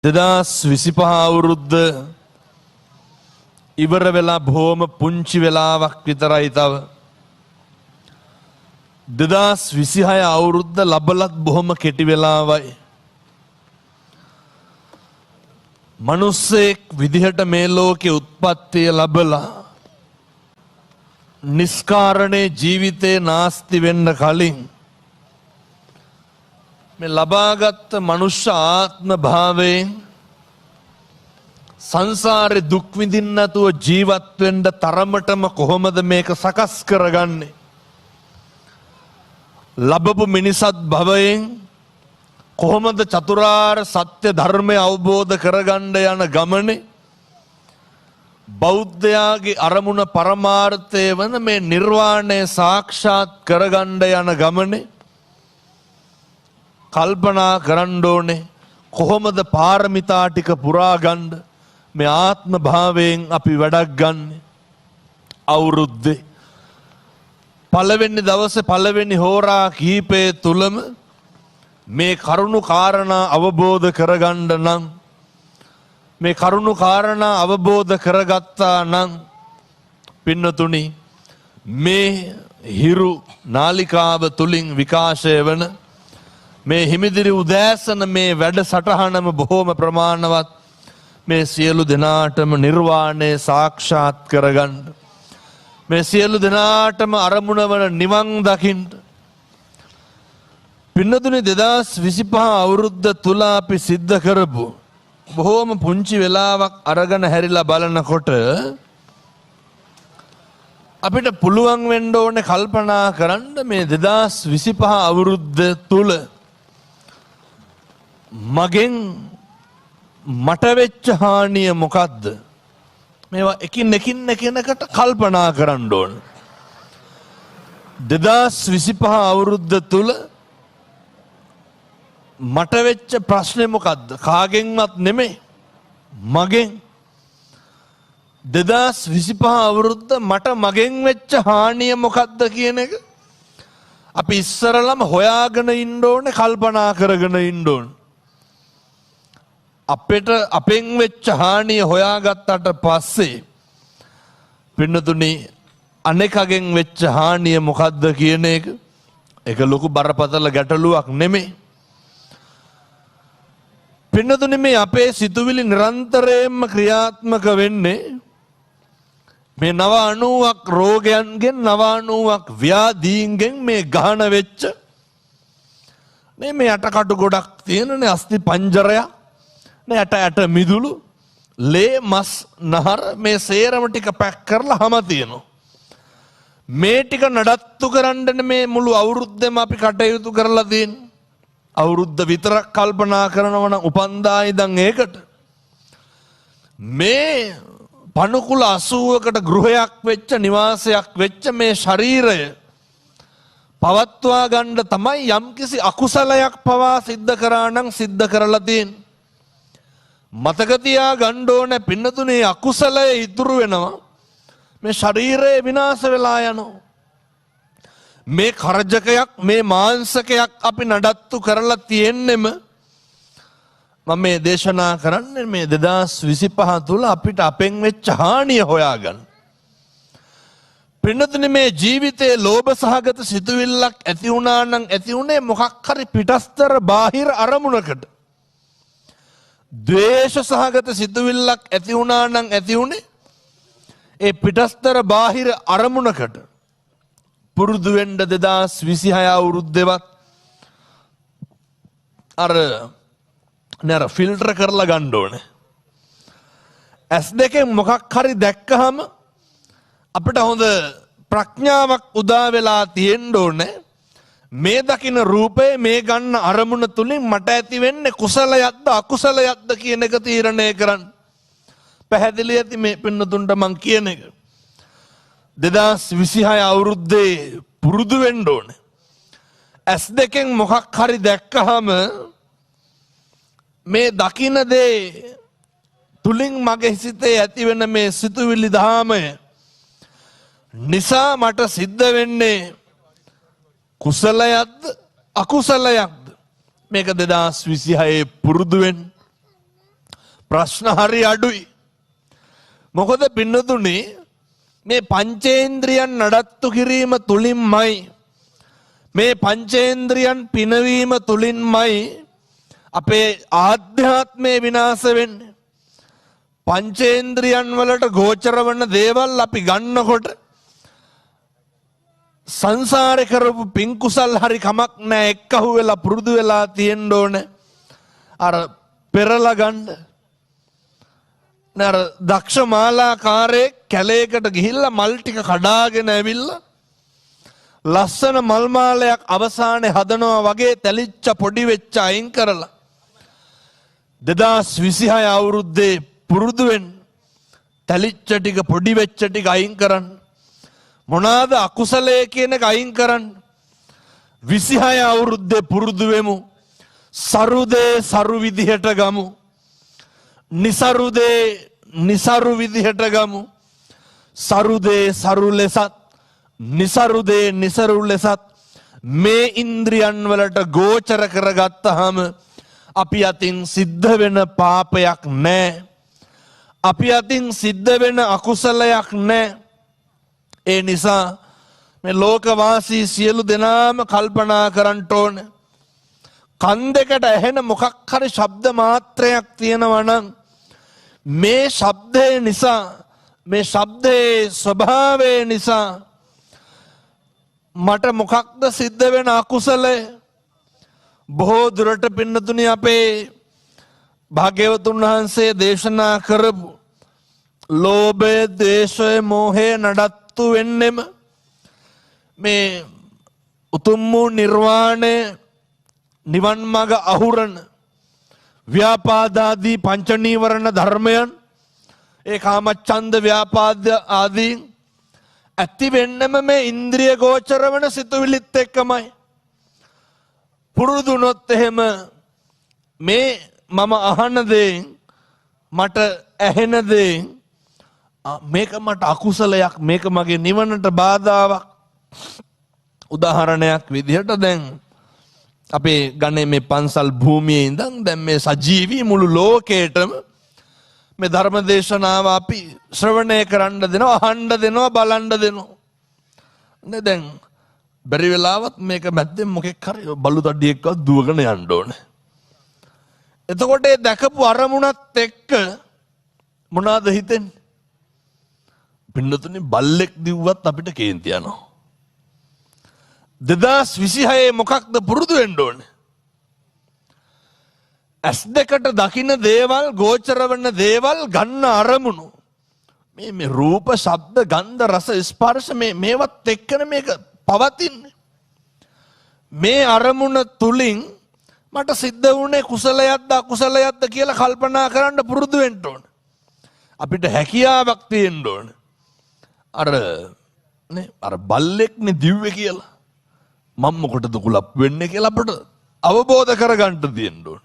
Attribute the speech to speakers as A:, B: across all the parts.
A: 2025 අවුරුද්ද ඉවර වෙලා බොහොම පුංචි වෙලාවක් විතරයි තව. 2026 අවුරුද්ද ලබලත් බොහොම කෙටි වෙලාවයි. මනුස්සයෙක් විදිහට මේ ලෝකේ උත්පත්තිය ලැබලා නිස්කාරණේ ජීවිතේ නාස්ති වෙන්න කලින් මේ ලබාගත් මනුෂ්‍ය ආත්ම භාවයෙන් සංසාරේ දුක් විඳින්න නැතුව ජීවත් වෙන්න තරමටම කොහොමද මේක සකස් කරගන්නේ? ලැබපු මිනිසත් භවයෙන් කොහොමද චතුරාර්ය සත්‍ය ධර්මය අවබෝධ කරගන්න යන ගමනේ බෞද්ධයාගේ අරමුණ පරමාර්ථය වන මේ නිර්වාණය සාක්ෂාත් කරගන්න යන ගමනේ කල්පනා කරන්න ඕනේ කොහොමද පාරමිතා ටික පුරා ගන්න මේ ආත්ම භාවයෙන් අපි වැඩක් ගන්න. අවුරුද්දේ පළවෙනි දවසේ පළවෙනි හෝරා කීපය තුලම මේ කරුණු කාරණා අවබෝධ කරගන්න නම් මේ කරුණු කාරණා අවබෝධ කරගත්තා නම් පින්නතුනි මේ හිරු නාලිකාව තුලින් විකාශය වන මේ හිමිදිරි උදෑසන මේ වැඩ සටහනම බොහෝම ප්‍රමාණවත් මේ සියලු දෙනාටම නිර්වාණය සාක්ෂාත් කරගන්න මේ සියලු දෙනාටම අරමුණ වන නිවන් දකින්න පින්නතුනි 2025 අවුරුද්ද තුල අපි සිද්ධ කරපු බොහෝම පුංචි වෙලාවක් අරගෙන හැරිලා බලනකොට අපිට පුළුවන් වෙන්න ඕනේ කල්පනා කරන්න මේ 2025 අවුරුද්ද තුල මගෙන් මට වෙච්ච හානිය මොකද්ද? මේවා එකිනෙකට කල්පනා කරන්න ඕන. 2025 අවුරුද්ද තුල මට වෙච්ච ප්‍රශ්නේ මොකද්ද? කාගෙන්වත් නෙමෙයි. මගෙන් 2025 අවුරුද්ද මට මගෙන් වෙච්ච හානිය මොකද්ද කියන එක අපි ඉස්සරලම හොයාගෙන ඉන්න ඕනේ, කල්පනා කරගෙන ඉන්න ඕනේ. අපෙන් වෙච්ච හානිය හොයාගත්තට පස්සේ පින්නතුනි අනෙකගෙන් වෙච්ච හානිය මොකද්ද කියන එක ඒක ලොකු බරපතල ගැටලුවක් නෙමෙයි. පින්නතුනි මේ අපේ සිතුවිලි නිරන්තරයෙන්ම ක්‍රියාත්මක වෙන්නේ මේ 90ක් රෝගයන්ගෙන් 90ක් ව්‍යාධීන්ගෙන් මේ ගහන වෙච්ච මේ යටකටු ගොඩක් තියෙනනේ අස්ථි පංජරයක් ඇට මිදුළු ලේ මස් නහර මේ සේරම ටික පැක් කරලා හැම තියෙනවා. මේ ටික නඩත්තු කරන්න මේ මුළු අවුරුද්දෙම අපි කටයුතු කරලා තියෙන්නේ. අවුරුද්ද විතරක් කල්පනා කරනවා නම් උපන්දා ඉඳන් ඒකට මේ පණුකුල 80කට ගෘහයක් වෙච්ච නිවාසයක් වෙච්ච මේ ශරීරය පවත්වා ගන්න තමයි යම්කිසි අකුසලයක් පවා සිද්ධ කරා නම් සිද්ධ කරලා තියෙන්නේ. මතක තියා ගන්න ඕනේ පින්නතුනේ අකුසලය ඉතුරු වෙනවා මේ ශරීරය විනාශ වෙලා යනවා. මේ කරජකයක් මේ මාංශකයක් අපි නඩත්තු කරලා තියෙන්නෙම මම මේ දේශනා කරන්නේ මේ 2025 තුල අපිට අපෙන් වෙච්ච හානිය හොයාගන්න. පින්නතුනේ මේ ජීවිතයේ ලෝභ සහගත සිතුවිල්ලක් ඇති වුණා නම් ඇති උනේ මොකක් හරි පිටස්තර බාහිර අරමුණකට. ද්වේෂ සහගත සිතුවිල්ලක් ඇති වුණා නම් ඇති උනේ ඒ පිටස්තර බාහිර අරමුණකට. පුරුදු වෙන්න 2026 අවුරුද්දේවත් අර ෆිල්ටර් කරලා ගන්න ඕනේ. ඇස් දෙකෙන් මොකක් හරි දැක්කහම අපිට හොඳ ප්‍රඥාවක් උදා වෙලා තියෙන්න ඕනේ. මේ දකින්න රූපය මේ ගන්න අරමුණ තුලින් මට ඇති වෙන්නේ කුසලයක්ද අකුසලයක්ද කියන එක තීරණය කරන්න. පැහැදිලි ඇති මේ පින්නතුන්ට මං කියන එක. 2026 අවුරුද්දේ පුරුදු වෙන්න ඕනේ. ඇස් දෙකෙන් මොකක් හරි දැක්කහම මේ දකින්න දේ තුලින් මගේ සිතේ ඇති වෙන මේ සිතුවිලි ධාමය නිසා මට සිද්ධ වෙන්නේ කුසලයක්ද අකුසලයක්ද මේක 2026 පුරුදු වෙන්න. ප්‍රශ්න හරි අඩුයි. මොකද පින්නතුනි මේ පංචේන්ද්‍රියන් නඩත්තු කිරීම තුලින්මයි මේ පංචේන්ද්‍රියන් පිනවීම තුලින්මයි අපේ ආධ්‍යාත්මය විනාශ වෙන්නේ. පංචේන්ද්‍රියන් වලට ගෝචර වන දේවල් අපි ගන්නකොට සංසාරේ කරපු පින් කුසල් හරි කමක් නැහැ, එක්කහුව වෙලා පුරුදු වෙලා තියෙන්න ඕනේ. අර පෙරලා ගන්න. නර දක්ෂ මාලාකාරයෙක් කැලේකට ගිහිල්ලා මල් ටික කඩාගෙන ඇවිල්ලා ලස්සන මල් මාලයක් අවසානයේ හදනවා වගේ තැලිච්ච පොඩි වෙච්ච අයින් කරලා 2026 අවුරුද්දේ පුරුදු වෙන්න තැලිච්ච ටික පොඩි වෙච්ච ටික අයින් කරන්න. මොනවාද අකුසලයේ කියන එක අයින් කරන්න. 26 අවුරුද්දේ පුරුදු වෙමු. සරුදේ සරු විදිහට ගමු. නිසරුදේ නිසරු විදිහට ගමු. සරුදේ සරු ලෙසත් නිසරුදේ නිසරු ලෙසත් මේ ඉන්ද්‍රියන් වලට ගෝචර කරගත්තාම අපි අතින් සිද්ධ වෙන පාපයක් නැහැ. අපි අතින් සිද්ධ වෙන අකුසලයක් නැහැ. ඒ නිසා මේ ලෝකවාසී සියලු දෙනාම කල්පනා කරන්න ඕනේ. කන් දෙකට ඇහෙන මොකක් හරි ශබ්ද මාත්‍රයක් තියෙනවා නම් මේ ශබ්දේ නිසා මේ ශබ්දේ ස්වභාවය නිසා මට මොකක්ද සිද්ධ වෙන අකුසලය? බොහෝ දුරට පින්නතුනි අපේ භාග්‍යවතුන් වහන්සේ දේශනා කරපු ලෝභය, ද්වේෂය, මෝහය නඩත්තු වෙන්නෙම මේ උතුම් වූ නිර්වාණය නිවන් මඟ අහුරන ව්‍යාපාදාදී පංච නීවරණ ධර්මයන් ඒ කාමච්ඡන්ද ව්‍යාපාද ආදී ඇති වෙන්නම මේ ඉන්ද්‍රිය ගෝචර වන සිතුවිලිත් එක්කමයි. පුරුදුනොත් එහෙම මේ මම අහන දේ මට ඇහෙන දේ මේක මට අකුසලයක්, මේක මගේ නිවනට බාධාවක්. උදාහරණයක් විදිහට දැන් අපේ ගණේ මේ පන්සල් භූමියේ ඉඳන් දැන් මේ සජීවී මුළු ලෝකේටම මේ ධර්ම දේශනාව අපි ශ්‍රවණය කරන්න දෙනවා, අහන්න දෙනවා, බලන්න දෙනවා. නේ දැන් බැරි වෙලාවත් මේක මැද්දෙන් මොකෙක් හරි බලු තඩියෙක්වත් දුවගෙන යන්න ඕනේ. එතකොට ඒ දැකපු අරමුණත් එක්ක මොනවාද හිතෙන්නේ? පින්නතුනි බල්ලෙක් දිව්වත් අපිට කේන්ති යනවා. 2026 මොකක්ද පුරුදු වෙන්න ඕනේ? ඇස් දෙකට දකින්න දේවල්, ගෝචර වෙන දේවල් ගන්න අරමුණු. මේ රූප, ශබ්ද, ගන්ධ, රස, ස්පර්ශ මේවත් එක්කන මේක පවතින්නේ. මේ අරමුණ තුලින් මට සිද්ධ වුණේ කුසලයක්ද අකුසලයක්ද කියලා කල්පනා කරන්න පුරුදු වෙන්න ඕනේ. අපිට හැකියාවක් තියෙන්න ඕනේ. අර බල්ලෙක්නේ දිව්වේ කියලා මම මොකටද කුලප් වෙන්නේ කියලා අපිට අවබෝධ කරගන්න තියෙන්න ඕන.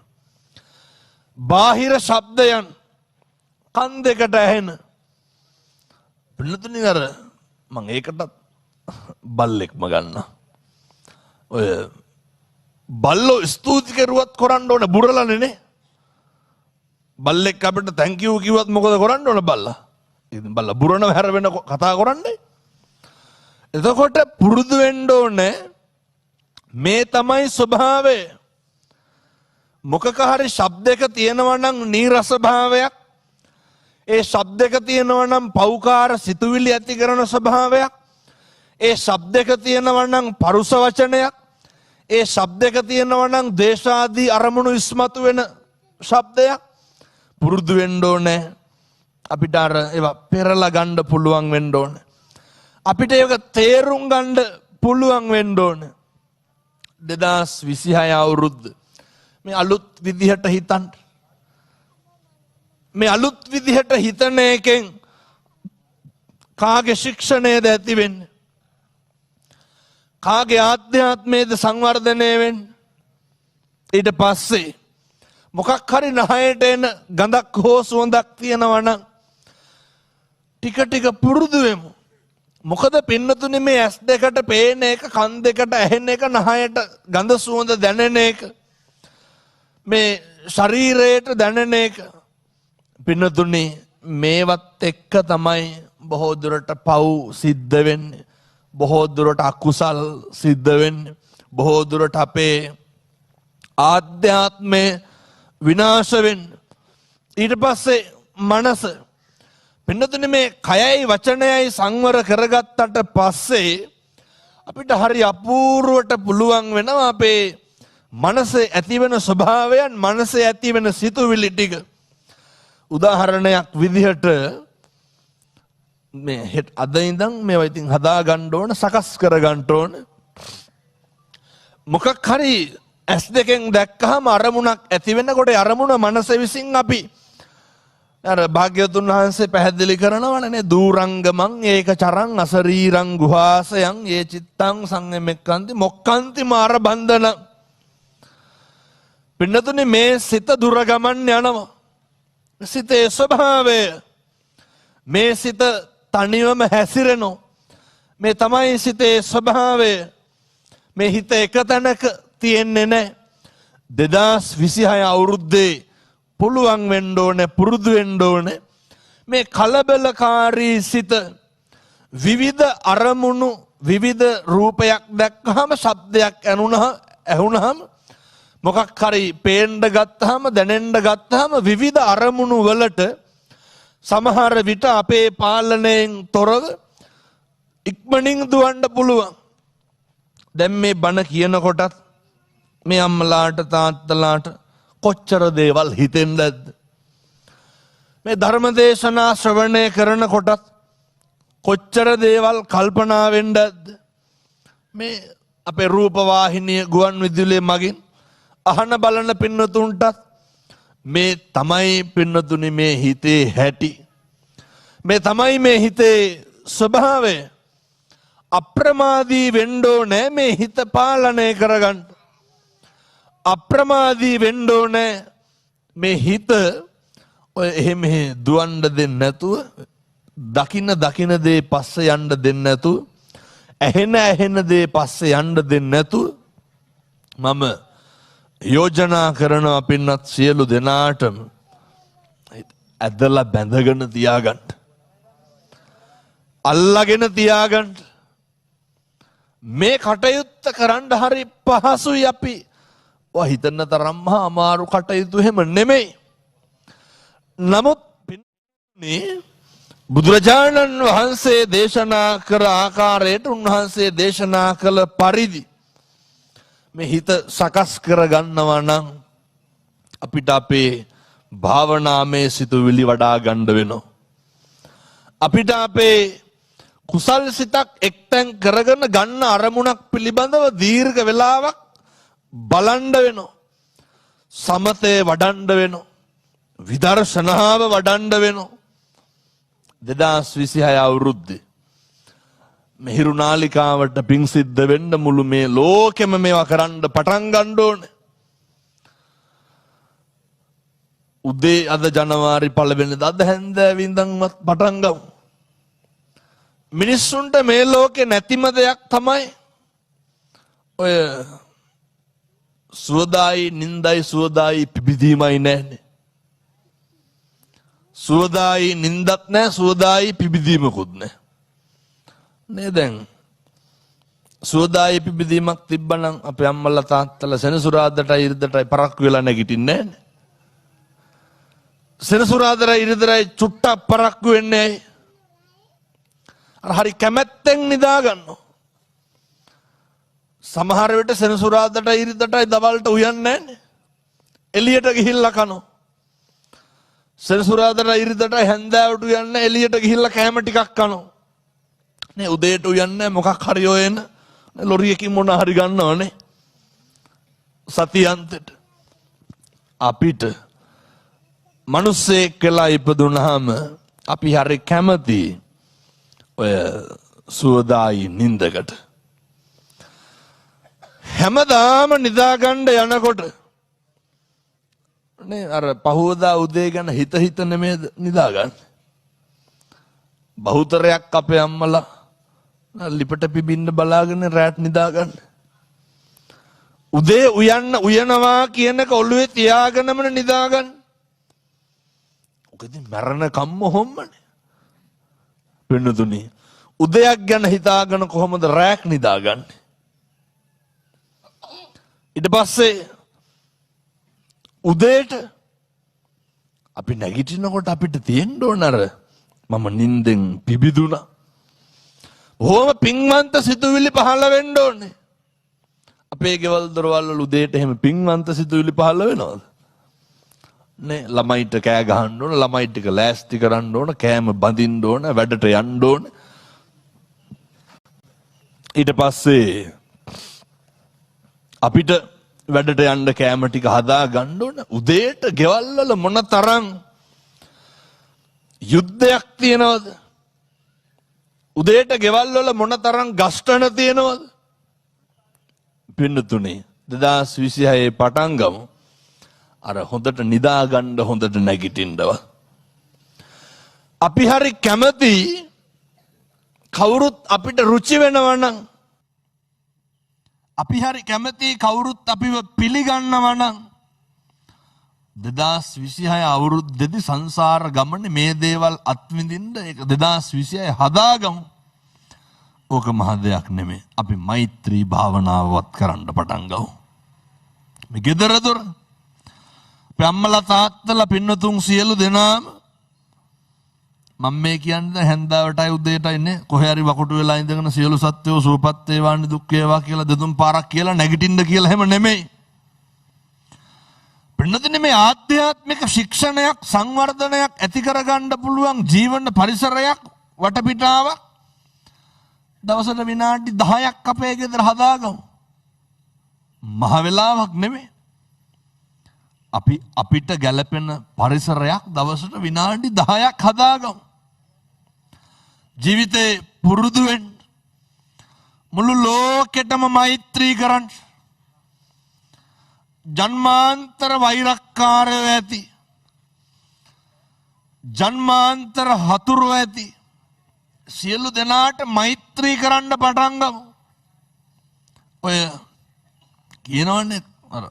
A: බාහිර ශබ්දයන් කන් දෙකට ඇහෙන පිළිතුරුනේ අර මම ඒකටත් බල්ලෙක්ම ගන්න. ඔය බල්ලෝ ස්තුති කරුවත් කරන්න ඕන බුරලනේ නේ. බල්ලෙක් අපිට thank you කිව්වත් මොකද කරන්න ඕන බල්ලා? ඉතින් බල්ලා බුරනව හැර වෙන කතා කරන්නේ. එතකොට පුරුදු වෙන්න ඕනේ. මේ තමයි ස්වභාවය. මොකක හරි ශබ්දයක තියෙනවා නම් නීරස භාවයක්, ඒ ශබ්දයක තියෙනවා නම් පෞකාර සිතුවිලි ඇති කරන ස්වභාවයක්, ඒ ශබ්දයක තියෙනවා නම් පරුස වචනයක්, ඒ ශබ්දයක තියෙනවා නම් දේශාදී අරමුණු ඉස්මතු වෙන ශබ්දයක්. පුරුදු වෙන්න ඕනේ. අපිට අර ඒවා පෙරලා ගන්න පුළුවන් වෙන්න ඕනේ. අපිට ඒක තේරුම් ගන්න පුළුවන් වෙන්න ඕනේ. 2026 අවුරුද්ද මේ අලුත් විදිහට හිතන්න. මේ අලුත් විදිහට හිතන එකෙන් කාගේ ශික්ෂණයද ඇති වෙන්නේ? කාගේ ආධ්‍යාත්මයේද සංවර්ධනය වෙන්නේ? ඊට පස්සේ මොකක් හරි නහයට එන ගඳක් හෝ සුවඳක් තියෙනවා නම් ටික ටික පුරුදු වෙමු. මොකද පින්නතුනේ මේ ඇස් දෙකට පේන එක, කන් දෙකට ඇහෙන එක, නහයට ගඳ සුවඳ දැනෙන එක, මේ ශරීරයට දැනෙන එක, පින්නතුනි මේවත් එක්ක තමයි බොහෝ දුරට පව් සිද්ධ වෙන්නේ. බොහෝ දුරට අකුසල් සිද්ධ වෙන්නේ. බොහෝ දුරට අපේ ආධ්‍යාත්මය විනාශ වෙන්නේ. ඊට පස්සේ මනස පින්නතුනි මේ කයයි වචනයයි සංවර කරගත්තට පස්සේ අපිට හරි අපූර්වට පුළුවන් වෙනවා අපේ මනසේ ඇතිවෙන ස්වභාවයන් මනසේ ඇතිවෙන සිතුවිලි ටික. උදාහරණයක් විදිහට මේ අද ඉඳන් මේවා ඉතින් හදා ගන්න ඕන සකස් කර ගන්න ඕන. මොකක් හරි ඇස් දෙකෙන් දැක්කහම අරමුණක් ඇති වෙනකොට අරමුණ මනස විසින් අපි අර භාග්‍යවතුන් වහන්සේ පැහැදිලි කරනවනේ දූරංගමං ඒක චරං අසරීරං ගුහාසයන් ඒ චිත්තං සංයමෙක්කන්ති මොක්කන්ති මාර බන්ධන. පින්නතුනි මේ සිත දුර ගමන් යනවා. සිතේ ස්වභාවය මේ සිත තනිවම හැසිරෙනවා. මේ තමයි සිතේ ස්වභාවය. මේ හිත එක තැනක තියෙන්නේ නැහැ. 2026 අවුරුද්දේ පුළුවන් වෙන්න ඕනේ පුරුදු වෙන්න ඕනේ මේ කලබලකාරී සිත විවිධ අරමුණු විවිධ රූපයක් දැක්කහම ශබ්දයක් ඇහුණහම මොකක් හරි පේන්න ගත්තාම දැනෙන්න ගත්තාම විවිධ අරමුණු වලට සමහර විට අපේ පාලනයෙන් තොරව ඉක්මනින් දුවන්න පුළුවන්. දැන් මේ බණ කියනකොටත් මේ අම්මලාට තාත්තලාට කොච්චර දේවල් හිතෙන්ද මේ ධර්ම දේශනා ශ්‍රවණය කරනකොටත් කොච්චර දේවල් කල්පනා වෙන්නද මේ අපේ රූප වාහිනිය ගුවන් විදුලිය මගින් අහන බලන පින්නතුන්ටත් මේ තමයි පින්නතුනි මේ හිතේ හැටි. මේ තමයි මේ හිතේ ස්වභාවය. අප්‍රමාදී වෙන්න ඕනේ මේ හිත පාලනය කරගන්න. අප්‍රමාදී වෙන්න ඕනේ මේ හිත ඔය එහෙම දුවන්න දෙන්නේ නැතුව දකින්න දේ පස්සේ යන්න දෙන්නේ නැතුව ඇහෙන දේ පස්සේ යන්න දෙන්නේ නැතුව මම යෝජනා කරනවා පින්නත් සියලු දෙනාටම ඇදලා බැඳගෙන තියාගන්න. අල්ලාගෙන තියාගන්න. මේ කටයුත්ත කරන්න හරි පහසුයි අපි. ඔය හිතන තරම්ම අමාරු කටයුතු එහෙම නෙමෙයි. නමුත් බුදුරජාණන් වහන්සේ දේශනා කර ආකාරයට උන්වහන්සේ දේශනා කළ පරිදි මේ හිත සකස් කර ගන්නවා නම් අපිට අපේ භාවනාමය සිතුවිලි වඩා ගන්න වෙනවා. අපිට අපේ කුසල් සිතක් එක්තැන් කරගෙන ගන්න අරමුණක් පිළිබඳව දීර්ඝ වේලාවක් බලන්න වෙනවා. සමතේ වඩන්න වෙනවා. විදර්ශනාව වඩන්න වෙනවා. 2026 අවුරුද්දේ මෙහිරු නාලිකාවට පිං සිද්ධ වෙන්න මුළු මේ ලෝකෙම මේවා කරන්න පටන් ගන්න ඕනේ. උදේ අද ජනවාරි 1 වෙනිදා අද හැන්දෑවේ ඉඳන්වත් පටන් ගමු. මිනිස්සුන්ට මේ ලෝකේ නැතිම දෙයක් තමයි ඔය සුවදායි නින්දයි සුවදායි පිබිදීමයි නැන්නේ. සුවදායි නින්දත් නැහැ සුවදායි පිබිදීමකුත් නැහැ. නේ දැන් සුවදායි පිබිදීමක් තිබ්බනම් අපේ අම්මලා තාත්තලා සෙනසුරාදාටයි ඉරිදටයි පරක්කු වෙලා නැගිටින්නේ නැහැ. සෙනසුරාදාටයි ඉරිදටයි චුට්ටක් පරක්කු වෙන්නේ නැහැ. අර හරි කැමැත්තෙන් නිදා ගන්නවා. සමහර විට සෙනසුරාදාටයි ඉරිදටයි දවල්ට උයන්නේ නැන්නේ. එළියට ගිහිල්ලා කනවා. සෙනසුරාදාටයි ඉරිදටයි හැන්දෑවට උයන්නේ එළියට ගිහිල්ලා කෑම ටිකක් කනවා. නේ උදේට උයන්නේ මොකක් හරි ඔයන ලොරියකින් මොන හරි ගන්නවනේ සතියන්තෙට. අපිට මිනිස්සෙක් කියලා ඉපදුනහම අපි හරි කැමති ඔය සුවදායි නින්දකට. හැමදාම නිදාගන්න යනකොට නේ අර පහවදා උදේ ගැන හිත නෙමෙයි නිදාගන්න. බහුතරයක් අපේ අම්මලා ලිපට පිබින්න බලාගෙන රැට නිදාගන්න. උදේ උයනවා කියනක ඔළුවේ තියාගෙනම නිදාගන්න. ඔකදී මරණ කම්ම හොම්මනේ. පින්නතුනි උදයක් ගැන හිතාගෙන කොහොමද රැක් නිදාගන්නේ? ඊට පස්සේ උදේට අපි නැගිටිනකොට අපිට තියෙන්න ඕන අර මම නිින්දෙන් පිබිදුණා. ඕම පින්වන්ත සිතුවිලි පහළ වෙන්න ඕනේ. අපේ ගෙවල් දොරවල් වල උදේට එහෙම පින්වන්ත සිතුවිලි පහළ වෙනවද? නේ ළමයිට කෑ ගහන්න ඕන, ළමයි ටික ලෑස්ති කරන්න ඕන, කෑම බඳින්න ඕන, වැඩට යන්න ඕන. ඊට පස්සේ අපිට වැඩට යන්න කෑම ටික හදා ගන්න ඕන. උදේට ගෙවල් වල මොන තරම් යුද්ධයක් තියෙනවද? උදේට ගෙවල් වල මොන තරම් ගස්ඨන තියෙනවද? පින්නතුනේ 2026 පටන් ගමු. අර හොඳට නිදා ගන්න, හොඳට නැගිටින්නව. අපි හරි කැමති කවුරුත් අපිට රුචි වෙනවා නම්, අපි හරි කැමති කවුරුත් අපිව පිළිගන්නවා නම් 2026 අවුරුද්දේදී සංසාර ගමනේ මේ දේවල් අත්විඳින්න ඒක 2026 හදාගමු. ඕක මහ දෙයක් නෙමෙයි. අපි මෛත්‍රී භාවනාවවත් කරන්න පටන් ගමු. මේ gedara dora අපේ අම්මලා තාත්තලා පින්නතුන් සියලු දෙනාම මම මේ කියන්නේ හැන්දාවටයි උදේටයි නේ කොහේ හරි වකුටු වෙලා ඉඳගෙන සියලු සත්වෝ සුවපත් වේවා නිදුක් වේවා කියලා දෙතුන් පාරක් කියලා නැගිටින්න කියලා හැම නෙමෙයි. පින්නතුනේ මේ ආධ්‍යාත්මික ශික්ෂණයක් සංවර්ධනයක් ඇති කරගන්න පුළුවන් ජීවන පරිසරයක් වටපිටාවක් දවසට විනාඩි 10ක් අපේ ගෙදර හදාගමු. මහ වෙලාවක් නෙමෙයි. අපිට ගැළපෙන පරිසරයක් දවසට විනාඩි 10ක් හදාගමු. ජීවිතේ පුරුදු වෙන්න. මුළු ලෝකෙටම මෛත්‍රී කරන්න. ජන්මාන්තර වෛරක්කාරයෝ ඇති. ජන්මාන්තර හතුරු ඇති. සියලු දෙනාට මෛත්‍රී කරන්න පටන් ගමු. ඔය කියනවනේ අර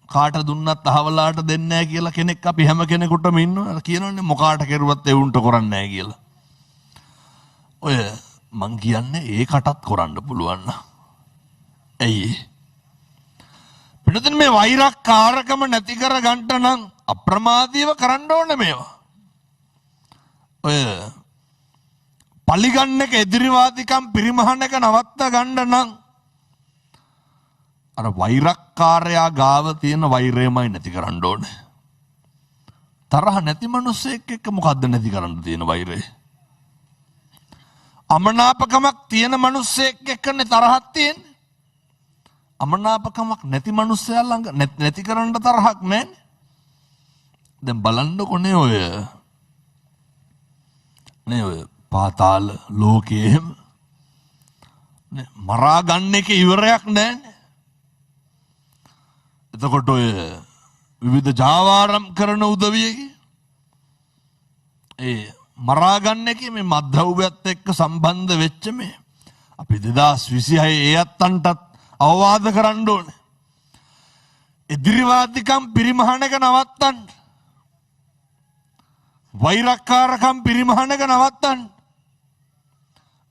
A: කාට දුන්නත් අහවලාට දෙන්නේ නැහැ කියලා කෙනෙක් අපි හැම කෙනෙකුටම ඉන්නවා. කියනවනේ මොකාට කෙරුවත් ඒ උන්ට කරන්නේ නැහැ කියලා. ඔය මං කියන්නේ ඒකටත් කරන්න පුළුවන් නා. ඇයි? පිටතින් මේ වෛරක්කාරකම නැති කර ගන්න නම් අප්‍රමාදීව කරන්න ඕනේ මේවා. ඔය පලිගන්න එක එදිරිවාදිකම් පිරිමහන එක නවත්ත ගන්න නම් අර වෛරක්කාරයා ගාව තියෙන වෛරයමයි නැති කරන්න ඕනේ. තරහ නැති මිනිස්සෙක් එක්ක මොකද්ද නැති කරන්න තියෙන වෛරය? අමනාපකමක් තියෙන මිනිස්සෙක් එක්කනේ තරහක් තියෙන්නේ. අමනාපකමක් නැති මිනිස්සයා ළඟ නැති කරන්න තරහක් නැහැ. දැන් බලන්නකොනේ ඔය පාතාල ලෝකයේ මරා ගන්න එක ඉවරයක් නැහැ. එතකොට ඔය විවිධ ජාවාරම් කරන උදවියගේ ඒ මරා ගන්න එකේ මේ මද්දව්‍යත් එක්ක සම්බන්ධ වෙච්ච මේ අපි 2026 ඒ අත්තන්ටත් අවවාද කරන්න ඕනේ. එදිරිවාදිකම් පිරිමහන එක නවත්තන්න. වෛරක්කාරකම් පිරිමහන එක නවත්තන්න.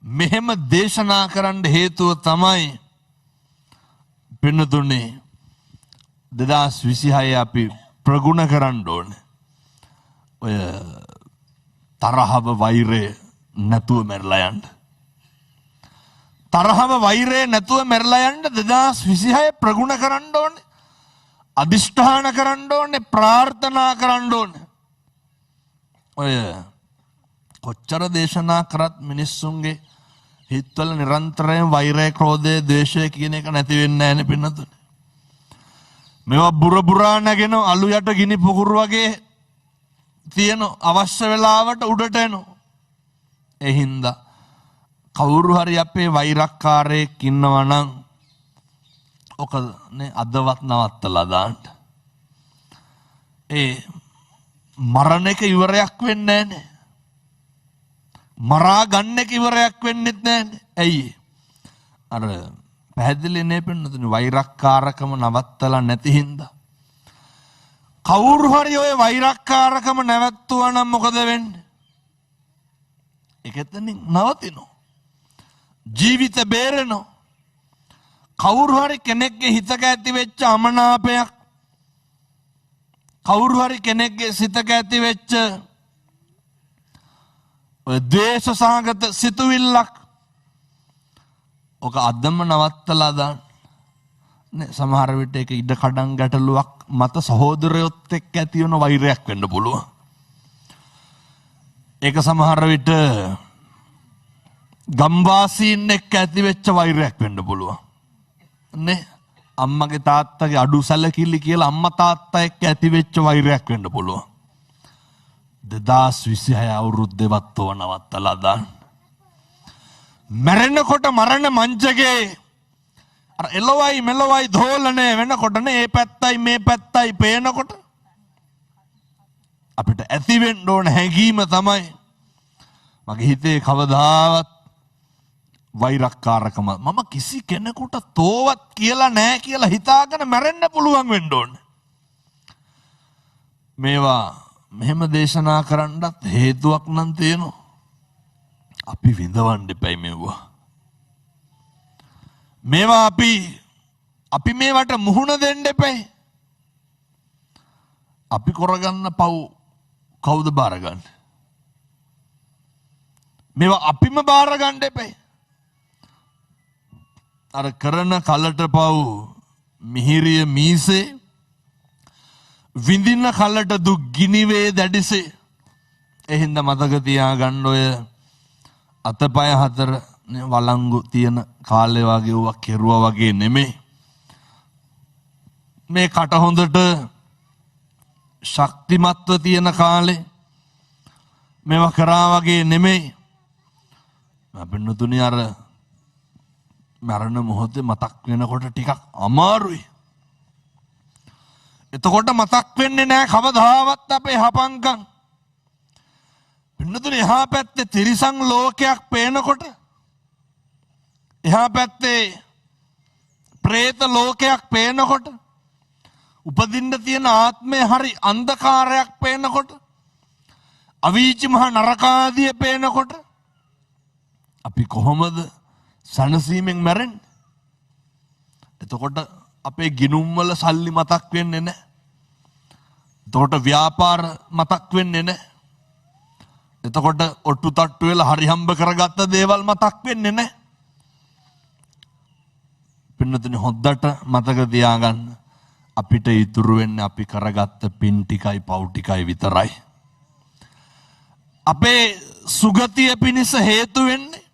A: මෙහෙම දේශනා කරන්න හේතුව තමයි පින්නතුනේ 2026 අපි ප්‍රගුණ කරන්න ඕනේ. ඔය තරහව වෛරය නැතුව මැරලා යන්න. තරහව වෛරය නැතුව මැරලා යන්න 2026 ප්‍රගුණ කරන්න ඕනේ. අදිෂ්ඨාන කරන්න ඕනේ, ප්‍රාර්ථනා කරන්න ඕනේ. ඔය කොච්චර දේශනා කරත් මිනිස්සුන්ගේ හිතවල නිරන්තරයෙන් වෛරය, ක්‍රෝධය, ද්වේෂය කියන එක නැති වෙන්නේ නැහැ නේ පින්නතුනේ. මේවා බුරබුරා නැගෙන අලු යට ගිනි පුකුරු වගේ තියෙන අවශ්‍ය වෙලාවට උඩට එනවා. ඒ හින්දා කවුරු හරි අපේ වෛරක්කාරයෙක් ඉන්නවා නම් ඔක නේ අදවත් නවත්තලා දාන්න. ඒ මරණ එක ඉවරයක් වෙන්නේ නැහනේ. මරා ගන්න එක ඉවරයක් වෙන්නෙත් නැහනේ. ඇයි? අර පැහැදිලි නේ පෙන්නතුනේ වෛරක්කාරකම නවත්තලා නැති හින්දා කවුරු හරි ඔය වෛරක්කාරකම නැවැත්තුවා නම් මොකද වෙන්නේ? ඒක එතනින් නවතිනවා. ජීවිත බේරෙනවා. කවුරු හරි කෙනෙක්ගේ හිතක ඇති වෙච්ච අමනාපයක්, කවුරු හරි කෙනෙක්ගේ සිතක ඇති වෙච්ච ඔය ද්වේෂ සහගත සිතුවිල්ලක්, ඔක අදම නවත්තලා දාන්න. නේ සමහර විට ඒක ඉඩ කඩන් ගැටලුවක් මත සහෝදරයොත් එක්ක ඇති වෙන වෛරයක් වෙන්න පුළුවන්. ඒක සමහර විට ගම්වාසීන් එක්ක ඇති වෙච්ච වෛරයක් වෙන්න පුළුවන්. නේ අම්මගේ තාත්තගේ අඩු සැලකිලි කියලා අම්මා තාත්තා එක්ක ඇති වෙච්ච වෛරයක් වෙන්න පුළුවන්. 2026 අවුරුද්දේවත් ඔව නවත්තලා දාන්න. මැරෙනකොට මරණ මංචකේ අර එළවයි මෙලවයි දෝලණය වෙනකොටනේ මේ පැත්තයි මේ පැත්තයි පේනකොට අපිට ඇති වෙන්න ඕන හැඟීම තමයි මගේ හිතේ කවදාවත් වෛරක්කාරකම මම කිසි කෙනෙකුට තෝවත් කියලා නැහැ කියලා හිතාගෙන මැරෙන්න පුළුවන් වෙන්න ඕනේ. මේවා මෙහෙම දේශනා කරන්නත් හේතුවක් නම් තියෙනවා. අපි විඳවන්න දෙපයි මෙවුවා. මේවා අපි මේවට මුහුණ දෙන්න දෙපයි. අපි කරගන්න පව් කවුද බාරගන්නේ? මේවා අපිම බාරගන්න දෙපයි. අර කරන කලට පව් මිහිරිය මීසේ විඳින කලට දුක් ගිනිවේ දැඩිසේ. එහෙනම් මතක තියාගන්න ඔය අතපය හතර වළංගු තියෙන කාලේ වගේ වක් කෙරුවා වගේ නෙමෙයි. මේ කට හොඳට ශක්තිමත්ව තියෙන කාලේ මේවා කරා වගේ නෙමෙයි. අපින්නුතුනි අර මරණ මොහොතේ මතක් වෙනකොට ටිකක් අමාරුයි. එතකොට මතක් වෙන්නේ නැහැ කවදාවත් අපේ හපංකම්. පින්නතුනේ එහා පැත්තේ තිරිසන් ලෝකයක් පේනකොට, එහා පැත්තේ പ്രേත ලෝකයක් පේනකොට, උපදින්න තියෙන ආත්මය හරි අන්ධකාරයක් පේනකොට, අවීචි මහ නරකාදිය පේනකොට අපි කොහොමද සනසීමෙන් මැරෙන්නේ? එතකොට අපේ ගිනුම් වල සල්ලි මතක් වෙන්නේ නැහැ. එතකොට ව්‍යාපාර මතක් වෙන්නේ නැහැ. එතකොට ඔට්ටු තට්ටු වෙලා හරි හම්බ කරගත්ත දේවල් මතක් වෙන්නේ නැහැ. පින්නතුනි හොද්දට මතක තියාගන්න අපිට ඉතුරු වෙන්නේ අපි කරගත්ත පින් ටිකයි පව් ටිකයි විතරයි. අපේ සුගතිය පිණිස හේතු වෙන්නේ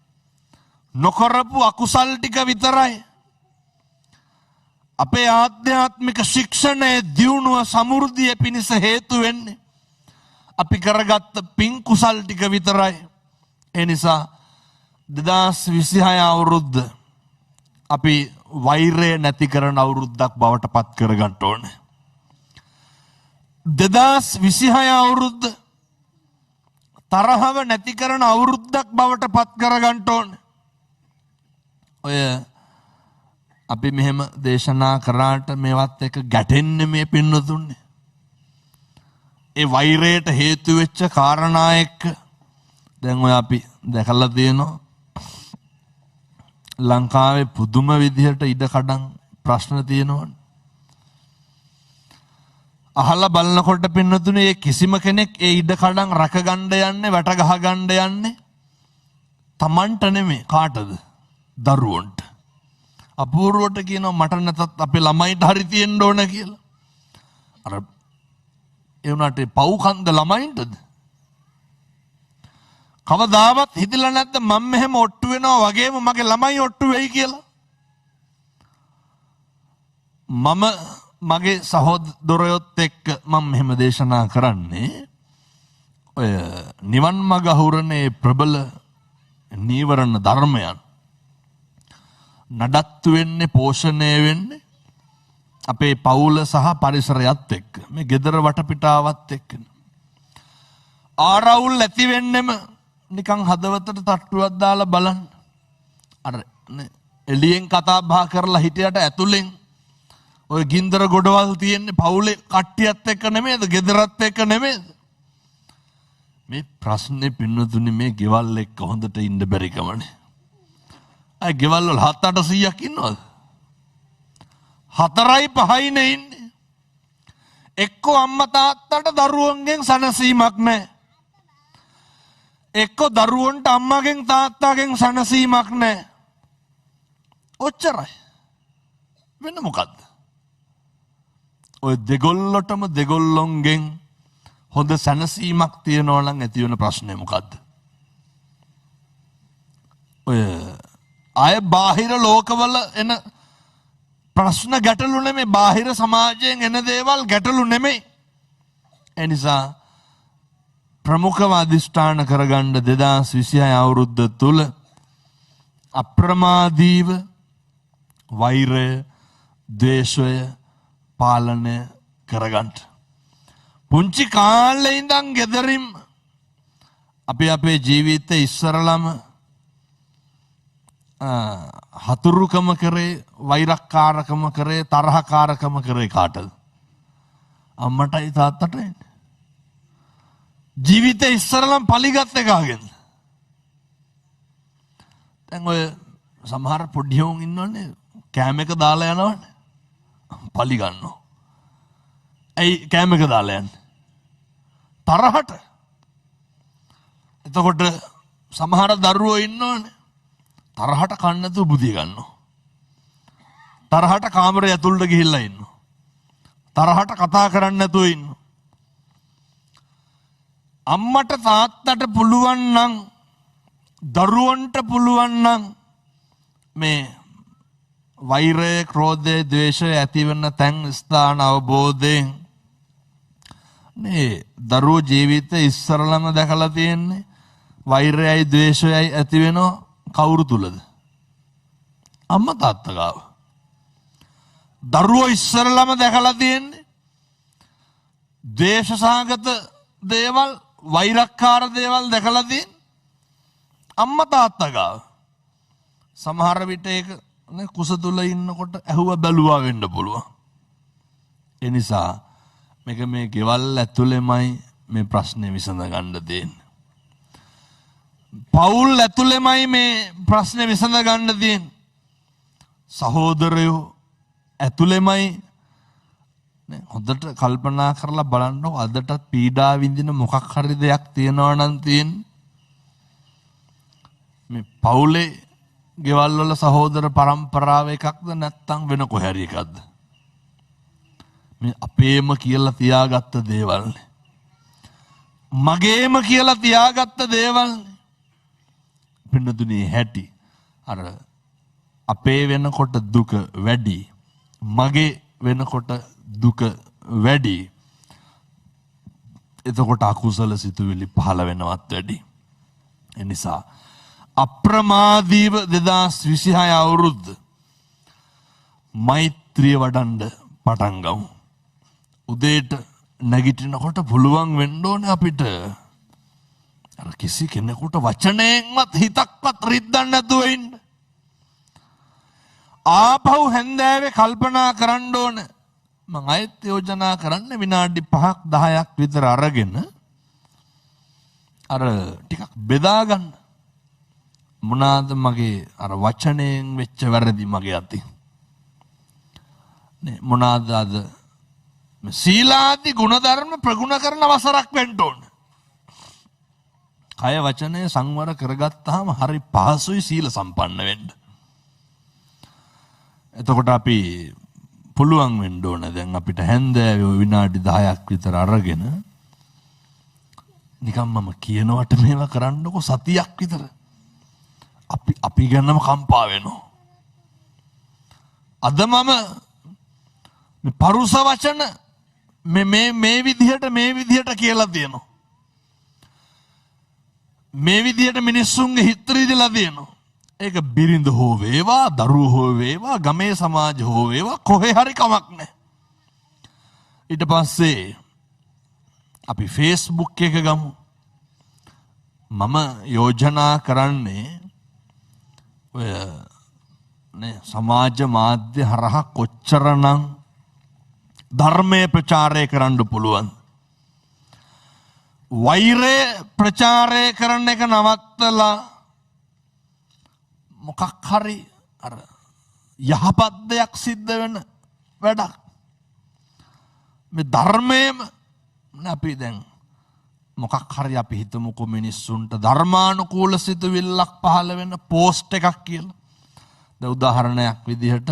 A: නොකරපු අකුසල් ටික විතරයි. අපේ ආධ්‍යාත්මික ශික්ෂණයේ දියුණුව සමෘද්ධිය පිණිස හේතු වෙන්නේ අපි කරගත්ත පින් කුසල් ටික විතරයි. ඒ නිසා 2026 අවුරුද්ද අපි වෛරය නැති කරන අවුරුද්දක් බවට පත් කරගන්න ඕනේ. 2026 අවුරුද්ද තරහව නැති කරන අවුරුද්දක් බවට පත් කරගන්න ඕනේ. ඔය අපි මෙහෙම දේශනා කරාට මේවත් එක ගැටෙන්නේ මේ පින්නතුන්නේ. ඒ වෛරයට හේතු වෙච්ච කාරණා එක්ක දැන් ඔය අපි දැකලා තියෙනවා ලංකාවේ පුදුම විදිහට ඉඩ කඩන් ප්‍රශ්න තියෙනවනේ. අහලා බලනකොට පින්නතුනේ ඒ කිසිම කෙනෙක් ඒ ඉඩ කඩන් රැක ගන්න යන්නේ වැට ගහ ගන්න යන්නේ Tamanට නෙමෙයි කාටද? දරුවන්ට. අපූර්වට කියනවා මට නැතත් අපේ ළමයිට හරි තියෙන්න ඕන කියලා. අර ඒ උනාට පව්කන්ද ළමයින්ටද? කවදාවත් හිතලා නැද්ද මම මෙහෙම ඔට්ටු වෙනවා වගේම මගේ ළමයි ඔට්ටු වෙයි කියලා? මම මගේ සහෝදරයොත් එක්ක මම මෙහෙම දේශනා කරන්නේ ඔය නිවන් මඟ අහුරනේ ප්‍රබල නීවරණ ධර්මයන් නඩත්තු වෙන්නේ පෝෂණය වෙන්නේ අපේ පවුල සහ පරිසරයත් එක්ක මේ ගෙදර වටපිටාවත් එක්ක. ආරවුල් ඇති වෙන්නෙම නිකන් හදවතට තට්ටුවක් දාලා බලන්න. අර එළියෙන් කතා බහ කරලා හිටියට ඇතුලෙන් ඔය ගින්දර ගොඩවල් තියෙන්නේ පවුලේ කට්ටියත් එක්ක නෙමෙයිද? ගෙදරත් එක්ක නෙමෙයිද? මේ ප්‍රශ්නේ පින්නතුනි මේ ගෙවල් එක්ක හොඳට ඉන්න බැරි කමනේ. අය ගෙවල් වල 7-800ක් ඉන්නවද? 4-5යි නේ ඉන්නේ. එක්ක අම්මා තාත්තට දරුවන්ගෙන් සනසීමක් නැහැ. එක්ක දරුවන්ට අම්මාගෙන් තාත්තාගෙන් සනසීමක් නැහැ. ඔච්චරයි. වෙන මොකද්ද? ඔය දෙගොල්ලටම දෙගොල්ලොන්ගෙන් හොඳ සැනසීමක් තියෙනවා නම් ඇති වෙන ප්‍රශ්නේ මොකද්ද? ඔය අය බාහිර ලෝකවල එන ප්‍රශ්න ගැටලු නෙමෙයි, බාහිර සමාජයෙන් එන දේවල් ගැටලු නෙමෙයි. ඒ නිසා ප්‍රමුඛව අධිෂ්ඨාන කරගන්න 2026 අවුරුද්ද තුල අප්‍රමාදීව වෛරය, ද්වේෂය පාලනය කරගන්න. පුංචි කාලේ ඉඳන් ගෙදරින් අපි අපේ ජීවිතේ ඉස්සරලම හතුරුකම කරේ, වෛරක්කාරකම කරේ, තරහකාරකම කරේ කාටද? අම්මටයි තාත්තටයි. ජීවිතේ ඉස්සරලම පලිගත් එකගෙන්. දැන් ඔය සමහර පොඩි හොන් ඉන්නවනේ කෑම එක දාලා යනවනේ. පලි ගන්නවා. ඇයි කෑම එක දාලා යන්නේ? තරහට. එතකොට සමහර දරුවෝ ඉන්නවනේ තරහට කන්න නැතුව බුදිය ගන්නවා. තරහට කාමරය ඇතුළට ගිහිල්ලා ඉන්නවා. තරහට කතා කරන්න නැතුව ඉන්නවා. අම්මට තාත්තට පුළුවන් නම් දරුවන්ට පුළුවන් නම් මේ වෛරය, ක්‍රෝධය, ද්වේෂය ඇතිවෙන තැන් ස්ථාන අවබෝධයෙන් නේ දරුවෝ ජීවිතේ ඉස්සරලම දැකලා තියෙන්නේ වෛරයයි ද්වේෂයයි ඇති වෙනවා කවුරු තුලද? අම්මා තාත්තා ගාව. දරුවෝ ඉස්සරලම දැකලා තියෙන්නේ ද්වේෂසහගත දේවල්, වෛරක්කාර දේවල් දැකලා තියෙන්නේ අම්මා තාත්තා ගාව. සමහර විට ඒක කුස තුල ඉන්නකොට ඇහුව බැලුවා වෙන්න පුළුවන්. ඒ නිසා මේක මේ ගෙවල් ඇතුළෙමයි මේ ප්‍රශ්නේ විසඳ ගන්න දෙන්නේ. පවුල් ඇතුළෙමයි මේ ප්‍රශ්නේ විසඳ ගන්න දෙන්නේ. සහෝදරයෝ ඇතුළෙමයි. හොඳට කල්පනා කරලා බලන්න අදටත් පීඩා විඳින මොකක් හරි දෙයක් තියෙනවා නම් තියෙන්නේ මේ පවුලේ ගෙවල් වල සහෝදර පරම්පරාව එකක්ද නැත්නම් වෙන කොහරි එකක්ද? මේ අපේම කියලා තියාගත්ත දේවල්. මගේම කියලා තියාගත්ත දේවල්. පින්නතුනේ හැටි අර අපේ වෙනකොට දුක වැඩි, මගේ වෙනකොට දුක වැඩි. එතකොට අකුසල සිතුවිලි පහළ වෙනවත් වැඩි. ඒ නිසා අප්‍රමාදීව 2026 අවුරුද්ද මෛත්‍රිය වඩන්න පටන් ගමු. උදේට නැගිටිනකොට පුළුවන් වෙන්න ඕනේ අපිට අර කිසි කෙනෙකුට වචනයෙන්වත් හිතක්වත් රිද්දන්න නැතුව ඉන්න. ආපහු හැන්දෑවේ කල්පනා කරන්න ඕනේ. මම අයත් යෝජනා කරන්නේ විනාඩි 5ක් 10ක් විතර අරගෙන අර ටිකක් බෙදා ගන්න. මොනවාද මගේ අර වචනයෙන් වෙච්ච වැරදි මගේ අතින්? නේ මොනවාද අද සීලාදී ගුණධර්ම ප්‍රගුණ කරන වසරක් වෙන්න ඕන. කය වචනය සංවර කරගත්තාම හරි පහසුයි සීල සම්පන්න වෙන්න. එතකොට අපි පුළුවන් වෙන්න ඕන දැන් අපිට හැන්දෑවේ විනාඩි 10ක් විතර අරගෙන නිකන් මම කියනවට මේවා කරන්නකො සතියක් විතර. අපි ගැනම කම්පා වෙනවා. අද මම පරුස වචන මේ විදිහට කියලා තියෙනවා. මේ විදිහට මිනිස්සුන්ගේ හිත රිදලා තියෙනවා. ඒක බිරිඳ හෝ වේවා, දරුවෝ හෝ වේවා, ගමේ සමාජ හෝ වේවා, කොහේ හරි කමක් නැහැ. ඊට පස්සේ අපි Facebook එක ගමු. මම යෝජනා කරන්නේ ඔය නේ සමාජ මාධ්‍ය හරහා කොච්චරනම් ධර්මයේ ප්‍රචාරය කරන්න පුළුවන්. වෛරය ප්‍රචාරය කරන එක නවත්තලා මොකක් හරි අර යහපත් දෙයක් සිද්ධ වෙන වැඩක්. මේ ධර්මයේම අපි දැන් මොකක් හරි අපි හිතමුකෝ මිනිස්සුන්ට ධර්මානුකූල සිතුවිල්ලක් පහළ වෙන පෝස්ට් එකක් කියලා. දැන් උදාහරණයක් විදිහට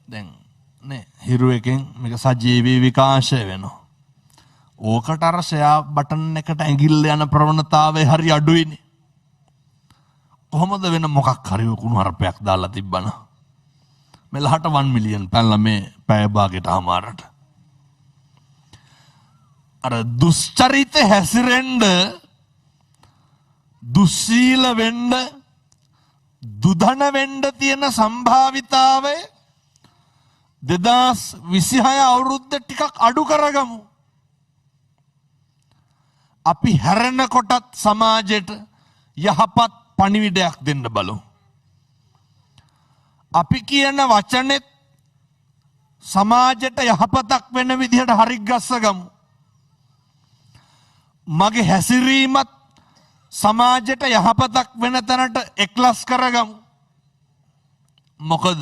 A: දැන් නේ හිරු එකෙන් මේක සජීවී විකාශය වෙනවා. ඕකට අර ෂෙයා බටන් එකට ඇඟිල්ල යන ප්‍රවණතාවය හරි අඩුයිනේ. කොහොමද වෙන මොකක් හරි කුණු හරපයක් දාලා තිබ්බන. මෙලහට 1 මිලියන් පැනලා මේ පැය භාගයට අමාරට. අර දුස්චරිත හැසිරෙන්න දුස්සීල වෙන්න දුධන වෙන්න තියෙන සම්භාවිතාවය 2026 අවුරුද්ද ටිකක් අඩු කරගමු. අපි හැරෙනකොටත් සමාජයට යහපත් පණිවිඩයක් දෙන්න බලමු. අපි කියන වචනෙත් සමාජයට යහපතක් වෙන විදිහට හරි ගස්සගමු. මගේ හැසිරීමත් සමාජයට යහපතක් වෙන තැනට එක්ලස් කරගමු. මොකද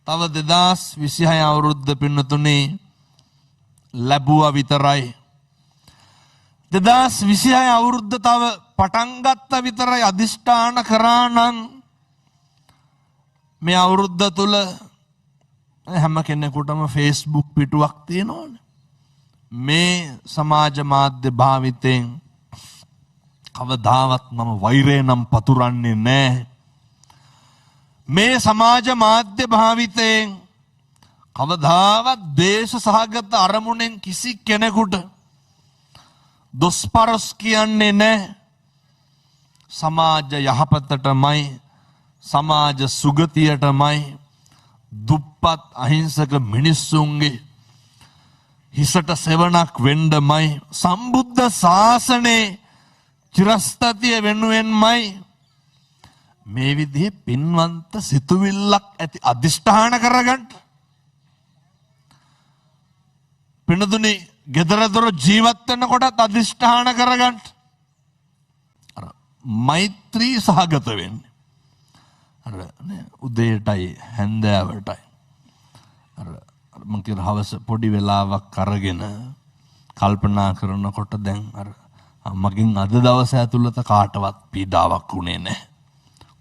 A: තව 2026 අවුරුද්ද පින්නතුනේ ලැබුවා විතරයි. 2026 අවුරුද්ද තව පටන් ගත්ත විතරයි අදිෂ්ඨාන කරා නම් මේ අවුරුද්ද තුල හැම කෙනෙකුටම Facebook පිටුවක් තියෙනවනේ. මේ සමාජ මාධ්‍ය භාවිතයෙන් කවදාවත් මම වෛරය නම් පතුරන්නේ නැහැ. මේ සමාජ මාධ්‍ය භාවිතයෙන් කවදාවත් දේශ සහගත අරමුණෙන් කිසි කෙනෙකුට දොස්පරස් කියන්නේ නැහැ. සමාජ යහපතටමයි සමාජ සුගතියටමයි දුප්පත් අහිංසක මිනිස්සුන්ගේ හිසට සෙවණක් වෙන්නමයි සම්බුද්ධ ශාසනයේ චිරස්ථිතිය වෙනුවෙන්මයි මේ විදිහේ පින්වන්ත සිතුවිල්ලක් ඇති අදිෂ්ඨාන කරගන්න. පිනදුනි ගෙදර දොර ජීවත් වෙනකොටත් අදිෂ්ඨාන කරගන්න. අර මෛත්‍රී සහගත වෙන්නේ. අර නේ උදේටයි හැන්දෑවටයි. අර මං කියන හවස පොඩි වෙලාවක් අරගෙන කල්පනා කරනකොට දැන් අර මගෙන් අද දවස ඇතුළත කාටවත් පීඩාවක් වුණේ නැහැ.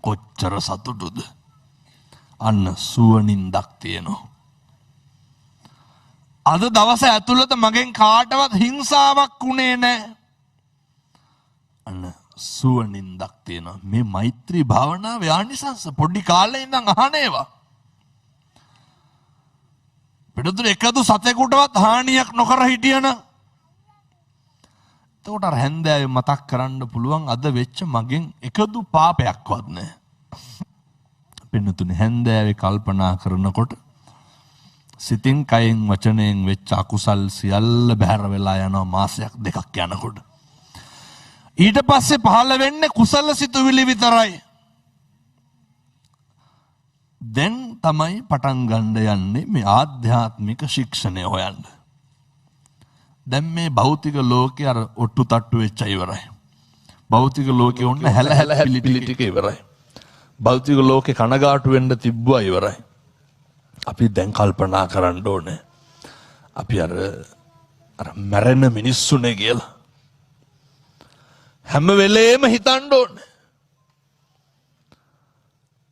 A: කොච්චර සතුටුද. අන්න සුවනින්දක් තියෙනවා. අද දවස ඇතුළත මගෙන් කාටවත් හිංසාවක් වුණේ නැහැ. අන්න සුවනින්දක් තියෙනවා. මේ මෛත්‍රී භාවනාවේ ආනිසංස පොඩි කාලේ ඉඳන් අහන ඒවා. පිටුතුන එකදු සතෙකුටවත් හානියක් නොකර හිටියන. එතකොට අර හැන්දෑවේ මතක් කරන්න පුළුවන් අද වෙච්ච මගෙන් එකදු පාපයක්වත් නැහැ. පිටුතුන හැන්දෑවේ කල්පනා කරනකොට සිතින් කයෙන් වචනයෙන් වෙච්ච අකුසල් සියල්ල බැහැර වෙලා යනවා මාසයක් දෙකක් යනකොට. ඊට පස්සේ පහළ වෙන්නේ කුසල සිතුවිලි විතරයි. දැන් තමයි පටන් ගන්න යන්නේ මේ ආධ්‍යාත්මික ශික්ෂණය හොයන්න. දැන් මේ භෞතික ලෝකේ අර ඔට්ටු තට්ටු වෙච්ච ඉවරයි. භෞතික ලෝකේ ඔන්න හැල හැල පිළි ටික ඉවරයි. භෞතික ලෝකේ කනගාටු වෙන්න තිබ්බා ඉවරයි. අපි දැන් කල්පනා කරන්න ඕනේ. අපි අර මැරෙන මිනිස්සුනේ කියලා. හැම වෙලේම හිතන්න ඕනේ.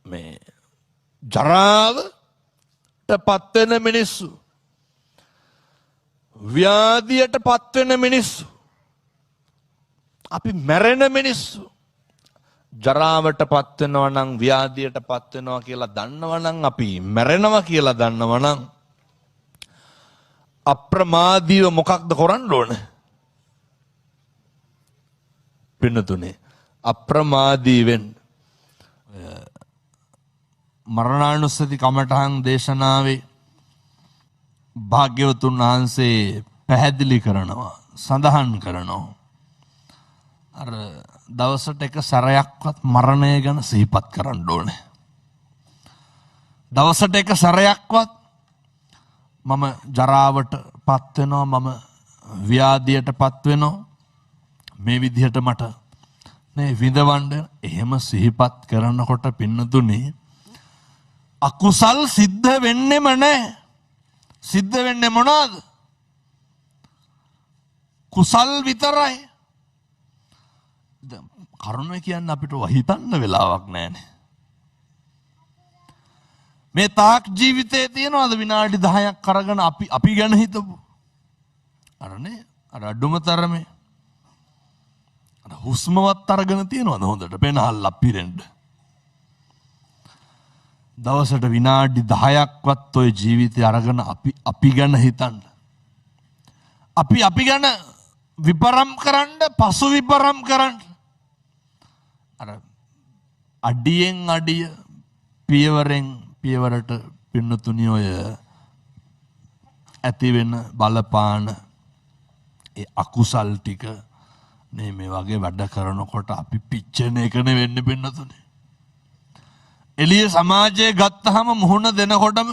A: මේ ජරාවට පත් වෙන මිනිස්සු, ව්‍යාධියට පත් වෙන මිනිස්සු, අපි මැරෙන මිනිස්සු. ජරාවට පත් වෙනවා නම් ව්‍යාධියට පත් වෙනවා කියලා දන්නවා නම් අපි මැරෙනවා කියලා දන්නවා නම් අප්‍රමාදීව මොකක්ද කරන්න ඕනේ? පින්නතුනේ අප්‍රමාදී වෙන්න. මරණානුස්සති කමඨහං දේශනාවේ භාග්‍යවතුන් වහන්සේ පැහැදිලි කරනවා, සඳහන් කරනවා. අර දවසට එක සැරයක්වත් මරණය ගැන සිහිපත් කරන්න ඕනේ. දවසට එක සැරයක්වත් මම ජරාවට පත් වෙනවා මම ව්‍යාධියට පත් වෙනවා මේ විදිහට මට නේ විඳවන්න එහෙම සිහිපත් කරනකොට පින්නතුනේ අකුසල් සිද්ධ වෙන්නෙම නැහැ. සිද්ධ වෙන්නේ මොනවාද? කුසල් විතරයි. කරුණ කියන්නේ අපිට හිතන්න වෙලාවක් නැහැනේ. මේ තාක් ජීවිතේ තියනවාද විනාඩි 10ක් අරගෙන අපි ගැන හිතපු. අරනේ අර අඩුම තරමේ අර හුස්මවත් අරගෙන තියනවාද හොඳට පෙනහල්ලා පිරෙන්න. දවසට විනාඩි 10ක්වත් ඔය ජීවිතය අරගෙන අපි ගැන හිතන්න. අපි ගැන විපරම් කරන්න පසු විපරම් කරන්න. අර අඩියෙන් අඩිය පියවරෙන් පියවරට පින්නතුනි ඔය ඇති වෙන බලපාන ඒ අකුසල් ටික මේ වගේ වැඩ කරනකොට අපි පිච්චෙන එකනේ වෙන්නේ පින්නතුනි. එළිය සමාජයේ ගත්තහම මුහුණ දෙනකොටම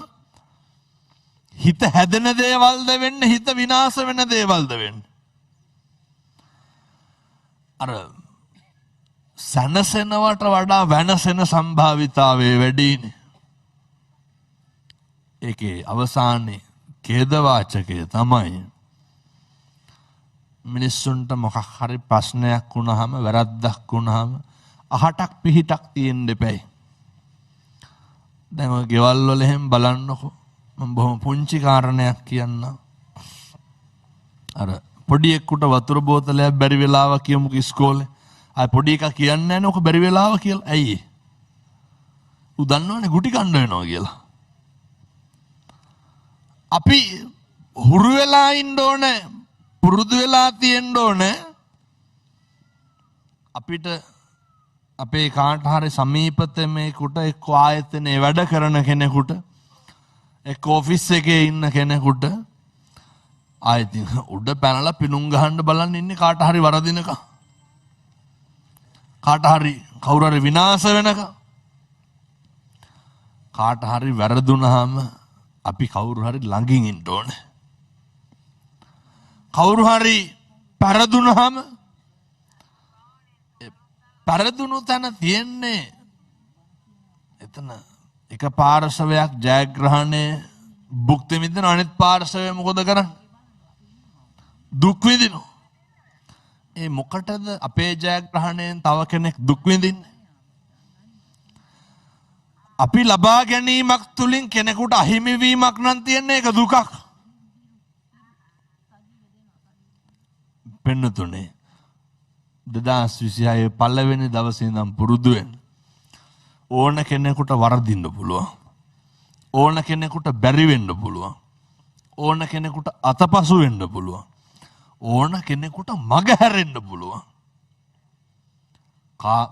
A: හිත හැදෙන දේවල්ද වෙන්නේ හිත විනාශ වෙන දේවල්ද වෙන්නේ. අර සනසෙනවට වඩා වෙනසෙන සම්භාවිතාවයේ වැඩිනේ. ඒකේ අවසානයේ ඛේදවාචකය තමයි මිනිස්සුන්ට මොකක් හරි ප්‍රශ්නයක් වුණාම වැරද්දක් වුණාම අහටක් පිහිටක් තියෙන්න දෙපැයි. දැන් ඔය ගෙවල් වල එහෙම බලන්නකො මම බොහොම පුංචි කාරණයක් කියන්නම්. අර පොඩි එක්කුට වතුර බෝතලයක් බැරි වෙලාව කියමුකෝ ඉස්කෝලේ. අය පොඩි එකා කියන්නේ නැහැ නේ ඔක බැරි වෙලාව කියලා. ඇයි? ඌ දන්නවනේ ගුටි කන්න වෙනවා කියලා. අපි හුරු වෙලා ඉන්න ඕනේ පුරුදු වෙලා තියෙන්න ඕනේ අපිට අපේ කාට හරි සමීපතමේකට එක්ක ආයතනයේ වැඩ කරන කෙනෙකුට එක්ක ඔෆිස් එකේ ඉන්න කෙනෙකුට ආයතින් උඩ පැනලා පිලුම් ගහන්න බලන් ඉන්නේ කාට හරි වරදිනක කාට හරි කවුරු හරි විනාශ වෙනක කාට හරි වැරදුනහම අපි කවුරු හරි ළඟින් ඉන්න ඕනේ. කවුරු හරි පරදුනහම පරදුණු තැන තියෙන්නේ එතන එක පාර්ශවයක් ජයග්‍රහණය භුක්ති විඳින අනිත් පාර්ශවය මොකද කරන්නේ? දුක් විඳිනවා. ඒ මොකටද අපේ ජයග්‍රහණයෙන් තව කෙනෙක් දුක් විඳින්නේ? අපි ලබා ගැනීමක් තුලින් කෙනෙකුට අහිමි වීමක් නම් තියෙන්නේ ඒක දුකක්. පෙන්නතුනේ 2026 පළවෙනි දවසේ ඉඳන් පුරුදු වෙන්න. ඕන කෙනෙකුට වරදින්න පුළුවන්. ඕන කෙනෙකුට බැරි වෙන්න පුළුවන්. ඕන කෙනෙකුට අතපසු වෙන්න පුළුවන්. ඕන කෙනෙකුට මග හැරෙන්න පුළුවන්.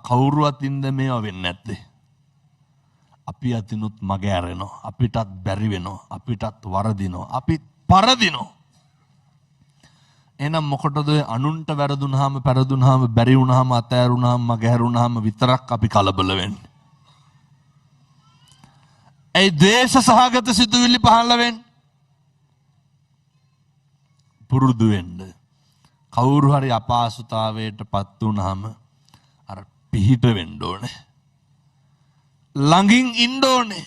A: කවුරුවත් ඉඳ මේවා වෙන්නේ නැත්තේ. අපි අතිනුත් මග හැරෙනවා. අපිටත් බැරි වෙනවා. අපිටත් වරදිනවා. අපි පරදිනවා. එහෙනම් මොකටද අනුන්ට වැරදුනහම පෙරදුනහම බැරි වුනහම අතෑරුනහම මගහැරුනහම විතරක් අපි කලබල වෙන්නේ? ඒ ද්වේෂ සහගත සිතුවිලි පහළ වෙන්නේ? පුරුදු වෙන්න. කවුරු හරි අපහසුතාවයටපත් වුනහම අර පිහිට වෙන්න ඕනේ. ළඟින් ඉන්න ඕනේ.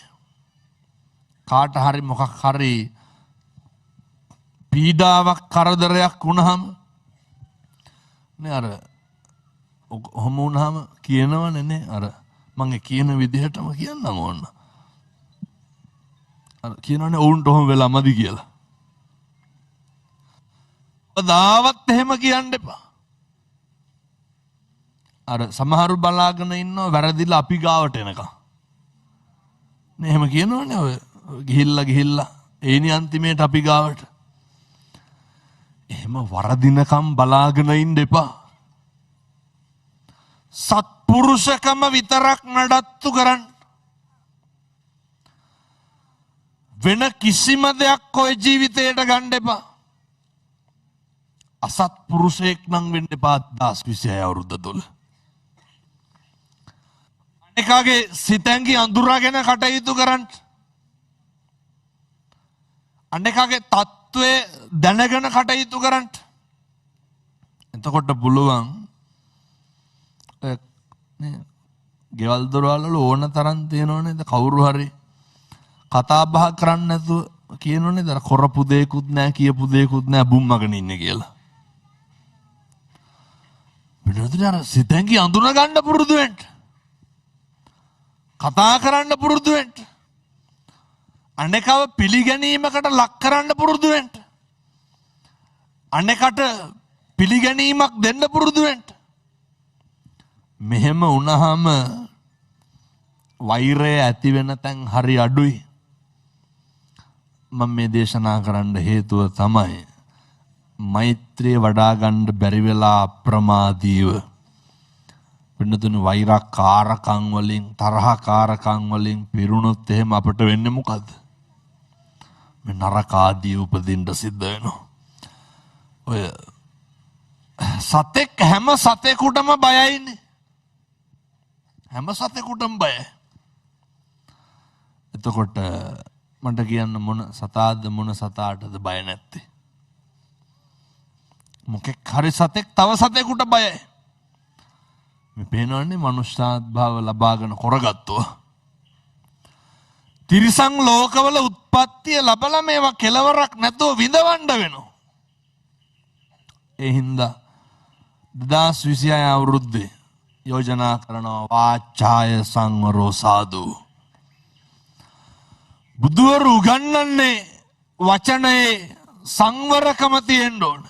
A: කාට හරි මොකක් හරි පීඩාවක් කරදරයක් වුණාම නේ අර ඔහොම වුණාම කියනවනේ නේ අර මම කියන විදිහටම කියන්නම් ඕන්න. අර කියනවනේ වුන්ට ඔහොම වෙලා මදි කියලා. කවදාවත් එහෙම කියන්න එපා. අර සමහරු බලාගෙන ඉන්නව වැරදිලා අපි ගාවට එනකම්. නේ එහෙම කියනවනේ ඔය ගිහිල්ලා ඒනි අන්තිමේට අපි ගාවට. එහෙම වරදිනකම් බලාගෙන ඉන්න එපා. සත්පුරුෂකම විතරක් නඩත්තු කරන්න. වෙන කිසිම දෙයක් ඔය ජීවිතයට ගන්න එපා. අසත්පුරුෂයෙක් නම් වෙන්න එපා 2026 අවුරුද්ද තුල. අනිකාගේ සිතැඟි අඳුරාගෙන කටයුතු කරන්න. අනෙකාගේ තත්ත්වය දැනගෙන කටයුතු කරන්න. එතකොට පුළුවන් ගෙවල් දොරවල් වල ඕන තරම් තියෙනවනේ කවුරු හරි කතා බහ කරන්න නැතුව කියනෝනේ දර කරපු දෙයක්වත් නැහැ කියපු දෙයක්වත් නැහැ බුම්මගෙන ඉන්නේ කියලා. වෙනදට අර සිතෙන්ගේ අඳුන ගන්න පුරුදු වෙන්න. කතා කරන්න පුරුදු වෙන්න. අනෙකව පිළිගැනීමකට ලක් කරන්න පුරුදු වෙන්න. අනෙකට පිළිගැනීමක් දෙන්න පුරුදු වෙන්න. මෙහෙම වුණාම වෛරය ඇති වෙන තැන් හරි අඩුයි. මම මේ දේශනා කරන්න හේතුව තමයි මෛත්‍රිය වඩා ගන්න බැරි වෙලා අප්‍රමාදීව වෙනතුණු වෛරකාරකම් වලින් තරහකාරකම් වලින් පිරුණොත් එහෙම අපිට වෙන්නේ මොකද්ද? මේ නරක ආදී උපදින්න සිද්ධ වෙනවා. ඔය සතෙක් හැම සතෙකුටම බයයිනේ. හැම සතෙකුටම බයයි. එතකොට මට කියන්න මොන සතාද මොන සතාටද බය නැත්තේ? මොකෙක් හරි සතෙක් තව සතෙකුට බයයි. මේ පේනවනේ මනුෂ්‍යාත්භාව ලබාගෙන කරගත්තුව. තිරිසන් ලෝකවල උත්පත්තිය ලබලා මේවා කෙලවරක් නැතුව විඳවන්න වෙනවා. ඒ හින්දා 2026 අවුරුද්දේ යෝජනා කරනවා වාචාය සංවරෝ සාදු. බුදුවරු උගන්වන්නේ වචනයේ සංවරකම තියෙන්න ඕන.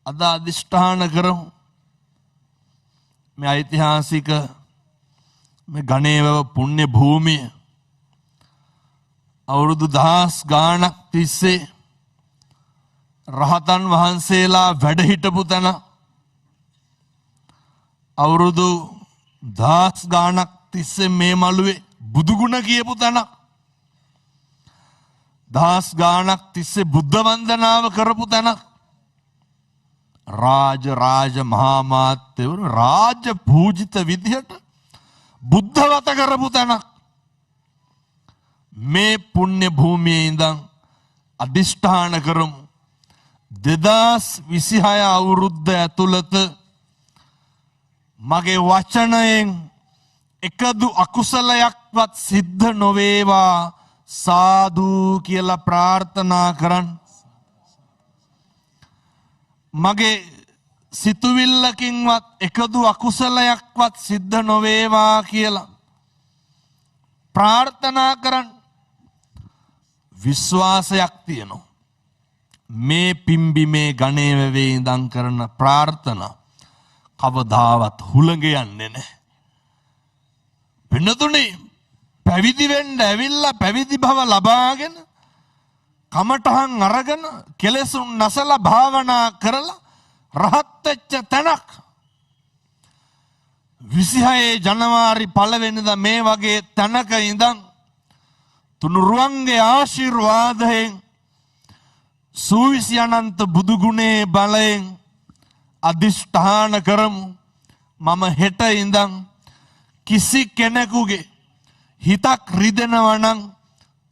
A: අද අධිෂ්ඨාන කරමු මේ ඓතිහාසික මේ ගණේව පුණ්‍ය භූමිය අවුරුදු 10 ගාණක් තිස්සේ රහතන් වහන්සේලා වැඩ හිටපු තැන අවුරුදු 10 ගාණක් තිස්සේ මේ මළුවේ බුදුගුණ කියපු තැන 10 ගාණක් තිස්සේ බුද්ධ වන්දනාව කරපු තැන රාජ මහා මාත්‍යවරු රාජ පූජිත විදිහට බුද්ධවත කරපු තැනක් මේ පුණ්‍ය භූමියේ ඉඳන් අධිෂ්ඨාන කරමු 2026 අවුරුද්ද ඇතුළත මගේ වචනයෙන් එකදු අකුසලයක්වත් සිද්ධ නොවේවා සාදු කියලා ප්‍රාර්ථනා කරන්න. මගේ සිතුවිල්ලකින්වත් එකදු අකුසලයක්වත් සිද්ධ නොවේවා කියලා ප්‍රාර්ථනා කරන්න. විශ්වාසයක් තියෙනවා. මේ පිම්බිමේ ගණේ වැවේ ඉඳන් කරන ප්‍රාර්ථනා කවදාවත් හුළඟ යන්නේ නැහැ. වෙනතුනේ පැවිදි වෙන්න ඇවිල්ලා පැවිදි භව ලබාගෙන කමටහන් අරගෙන කෙලෙසුන් නැසලා භාවනා කරලා රහත් වෙච්ච තැනක් 26 ජනවාරි 1 වෙනිදා මේ වගේ තැනක ඉඳන් තුනුරුවන්ගේ ආශිර්වාදයෙන් සූවිසි අනන්ත බුදු ගුණේ බලයෙන් අධිෂ්ඨාන කරමු මම හෙට ඉඳන් කිසි කෙනෙකුගේ හිතක් රිදෙනවා නම්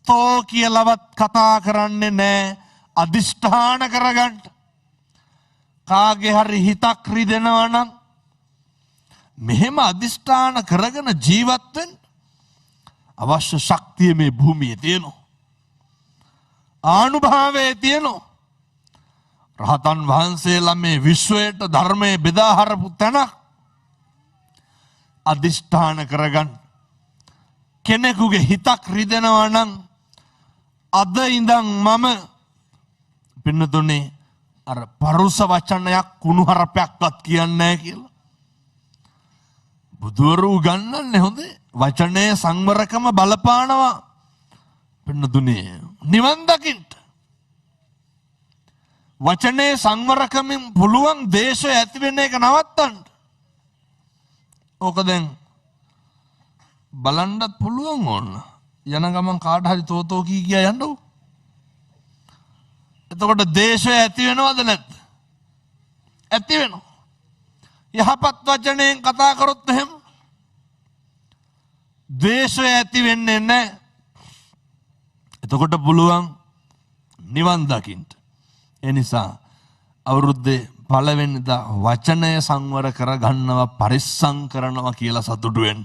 A: තෝ කියලාවත් කතා කරන්නේ නැහැ. අධිෂ්ඨාන කරගන්න. කාගේ හරි හිතක් රිදෙනවා නම් මෙහෙම අධිෂ්ඨාන කරගෙන ජීවත් වෙන්න අවශ්‍ය ශක්තිය මේ භූමියේ තියෙනවා. ආනුභාවයේ තියෙනවා. රහතන් වහන්සේලා මේ විශ්වයට ධර්මයේ බෙදා හරපු තැනක් අධිෂ්ඨාන කරගන්න. කෙනෙකුගේ හිතක් රිදෙනවා නම් අද ඉඳන් මම පින්නතුනේ අර පරුස වචනයක් කුණුහරපයක්වත් කියන්නේ නැහැ කියලා. බුදුවරු උගන්වන්නේ හොඳේ වචනයේ සංවරකම බලපානවා. පින්නතුනේ නිවන් දකින්න වචනයේ සංවරකමින් පුළුවන් දේශය ඇති වෙන එක නවත්තන්න. ඕක දැන් බලන්නත් පුළුවන් ඕන. යන ගමන් කාට හරි තෝතෝ කී කියා යන්නෝ. එතකොට දේශය ඇති වෙනවද නැද්ද? ඇති වෙනවා. යහපත් වචනයෙන් කතා කරොත් එහෙම දේශය ඇති වෙන්නේ නැහැ. එතකොට පුළුවන් නිවන් දකින්න. ඒ නිසා අවුරුද්දේ පළවෙනිදා වචනය සංවර කරගන්නවා පරිස්සම් කරනවා කියලා සතුටු වෙන්න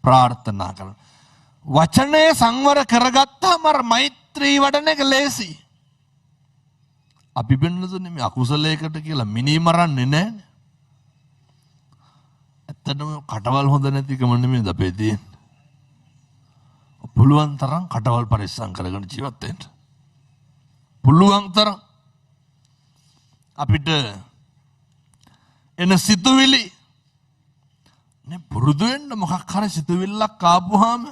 A: ප්‍රාර්ථනා කරනවා. වචනය සංවර කරගත්තාම අර මෛත්‍රී වඩන එක ලේසි. අපි බෙන්නතුනේ මේ අකුසලයකට කියලා මිනී මරන්නේ නැහැ. ඇත්තටම කටවල් හොඳ නැතිකම නෙමෙයි අපේ තියෙන්නේ. පුළුවන් තරම් කටවල් පරිස්සම් කරගෙන ජීවත් වෙන්න. පුළුවන් තරම් අපිට එන සිතුවිලි නේ පුරුදු වෙන්න මොකක් හරි සිතුවිල්ලක් ආපුවාම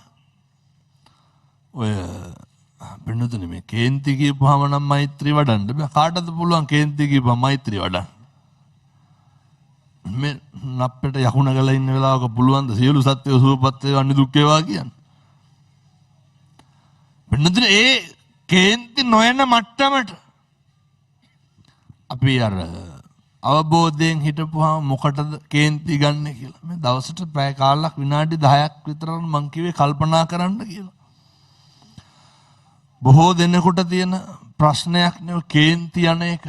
A: ඔය බෙන්නතුනේ මේ කේන්ති කියපුවාම නම් මෛත්‍රී වඩන්න බෑ. කාටද පුළුවන් කේන්ති කියපුවා මෛත්‍රී වඩන්න? මේ නප්පෙට යහුණ ගලා ඉන්න වෙලාවක පුළුවන් ද සියලු සත්ත්වයෝ සුවපත් වේවා නිදුක් වේවා කියන්නේ? බෙන්නතුනේ ඒ කේන්ති නොයන මට්ටමට අපි අර අවබෝධයෙන් හිටපුවාම මොකටද කේන්ති ගන්න කියලා. මේ දවසට පැය කාලක් විනාඩි 10ක් විතර මං කිව්වේ කල්පනා කරන්න කියලා. බොහෝ දෙනෙකුට තියෙන ප්‍රශ්නයක් නේ කේන්ති යන එක.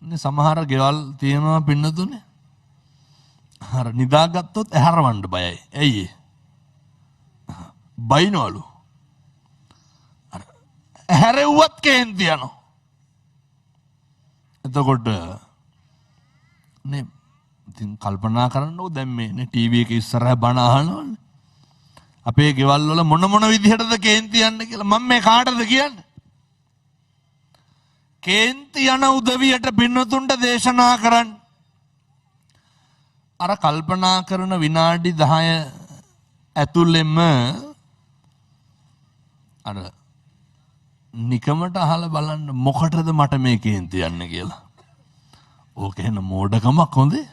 A: මේ සමහර ගෙවල් තියෙනවා පින්නතුනේ. අර නිදාගත්තොත් ඇහැරවන්න බයයි. ඇයි ඒ? බයිනවලු. අර ඇහැරෙව්වත් කේන්ති යනවා. එතකොට නේ ඉතින් කල්පනා කරන්නකො දැන් මේ ටීවී එක ඉස්සරහ බණ අහනවනේ. අපේ ගෙවල් වල මොන විදිහටද කේන්ති යන්නේ කියලා මම මේ කාටද කියන්නේ? කේන්ති යන උදවියට පින්නතුන්ට දේශනා කරන්න. අර කල්පනා කරන විනාඩි 10 ඇතුළෙම අර නිකමට අහලා බලන්න මොකටද මට මේ කේන්ති යන්නේ කියලා. ඕක එන මෝඩකමක් හොඳේ.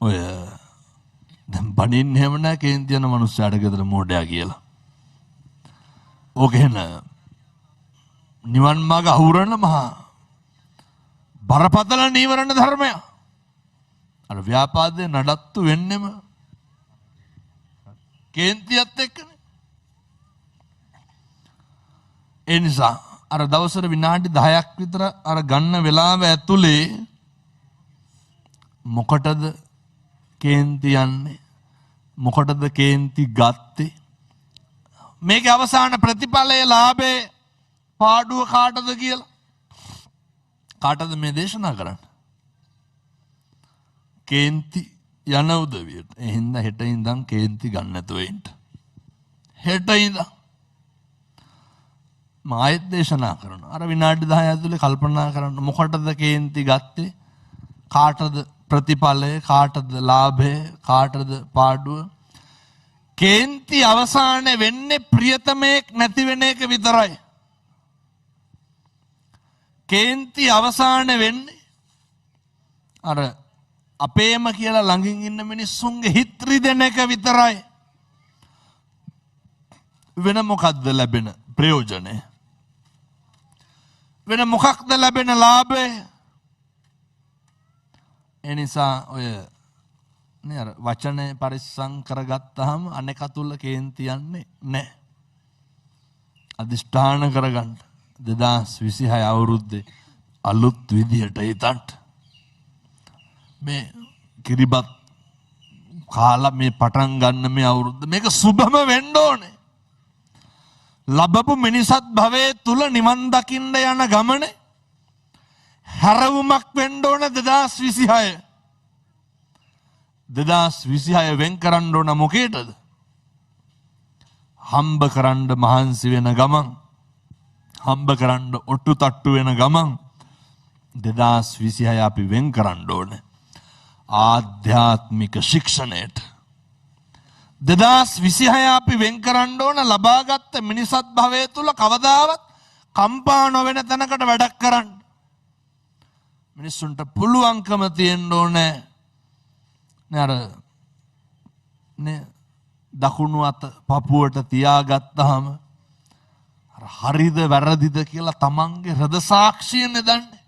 A: ඔය දැන් බණින්න හැම නැහැ කේන්ති යන මනුස්සයාට ගෙදර මෝඩයා කියලා. ඕක එන නිවන් මාර්ග අහුරන මහා බරපතල නීවරණ ධර්මයක්. අර ව්‍යාපාදේ නඩත්තු වෙන්නෙම කේන්තියත් එක්කනේ. ඒ නිසා අර දවසට විනාඩි 10ක් විතර අර ගන්න වෙලාව ඇතුලේ මොකටද කේන්ති යන්නේ? මොකටද කේන්ති ගත්තේ? මේකේ අවසාන ප්‍රතිඵලයේ ලාභේ පාඩුව කාටද කියලා? කාටද මේ දේශනා කරන්නේ? කේන්ති යන උදවියට. ඒ හින්දා හෙට ඉඳන් කේන්ති ගන්න නැතුව ඉන්න. හෙට ඉඳන් මායත් දේශනා කරනවා. අර විනාඩි 10 ඇතුලේ කල්පනා කරන්න මොකටද කේන්ති ගත්තේ? කාටද ප්‍රතිඵලය? කාටද ලාභය? කාටද පාඩුව? කේන්ති අවසානයේ වෙන්නේ ප්‍රියතමෙක් නැති වෙන එක විතරයි. කේන්ති අවසානයේ වෙන්නේ අර අපේම කියලා ළඟින් ඉන්න මිනිස්සුන්ගේ හිත රිදෙන එක විතරයි. වෙන මොකක්ද ලැබෙන ප්‍රයෝජනය? වෙන මොකක්ද ලැබෙන ලාභය? ඒ නිසා ඔය නේ අර වචනේ පරිස්සම් කරගත්තාම අනෙක තුල කේන්ති යන්නේ නැහැ. අදිෂ්ඨාන කරගන්න 2026 අවුරුද්දේ අලුත් විදියට හිතන්න. මේ කිරිබත් කාලා මේ පටන් ගන්න මේ අවුරුද්ද මේක සුබම වෙන්න ඕනේ. ලැබපු මිනිසත් භවයේ තුල නිවන් දකින්න යන ගමනේ හැරවුමක් වෙන්න ඕන 2026. 2026 වෙන් කරන්න ඕන මොකේද? හම්බ කරන්න මහන්සි වෙන ගමන්, හම්බ කරන්න ඔට්ටු තට්ටු වෙන ගමන් 2026 අපි වෙන් කරන්න ඕනේ ආධ්‍යාත්මික ශික්ෂණයට. 2026 අපි වෙන් කරන්න ඕන ලබාගත් මිනිසත් භවයේ තුල කවදාවත් කම්පා නොවන තැනකට වැඩක් කරන්න. මිනිස්සුන්ට පුළුවන්කම තියෙන්න ඕනේ නේ දකුණු අත පපුවට තියාගත්තාම හරිද වැරදිද කියලා තමන්ගේ හෘද සාක්ෂිය නෙදන්නේ.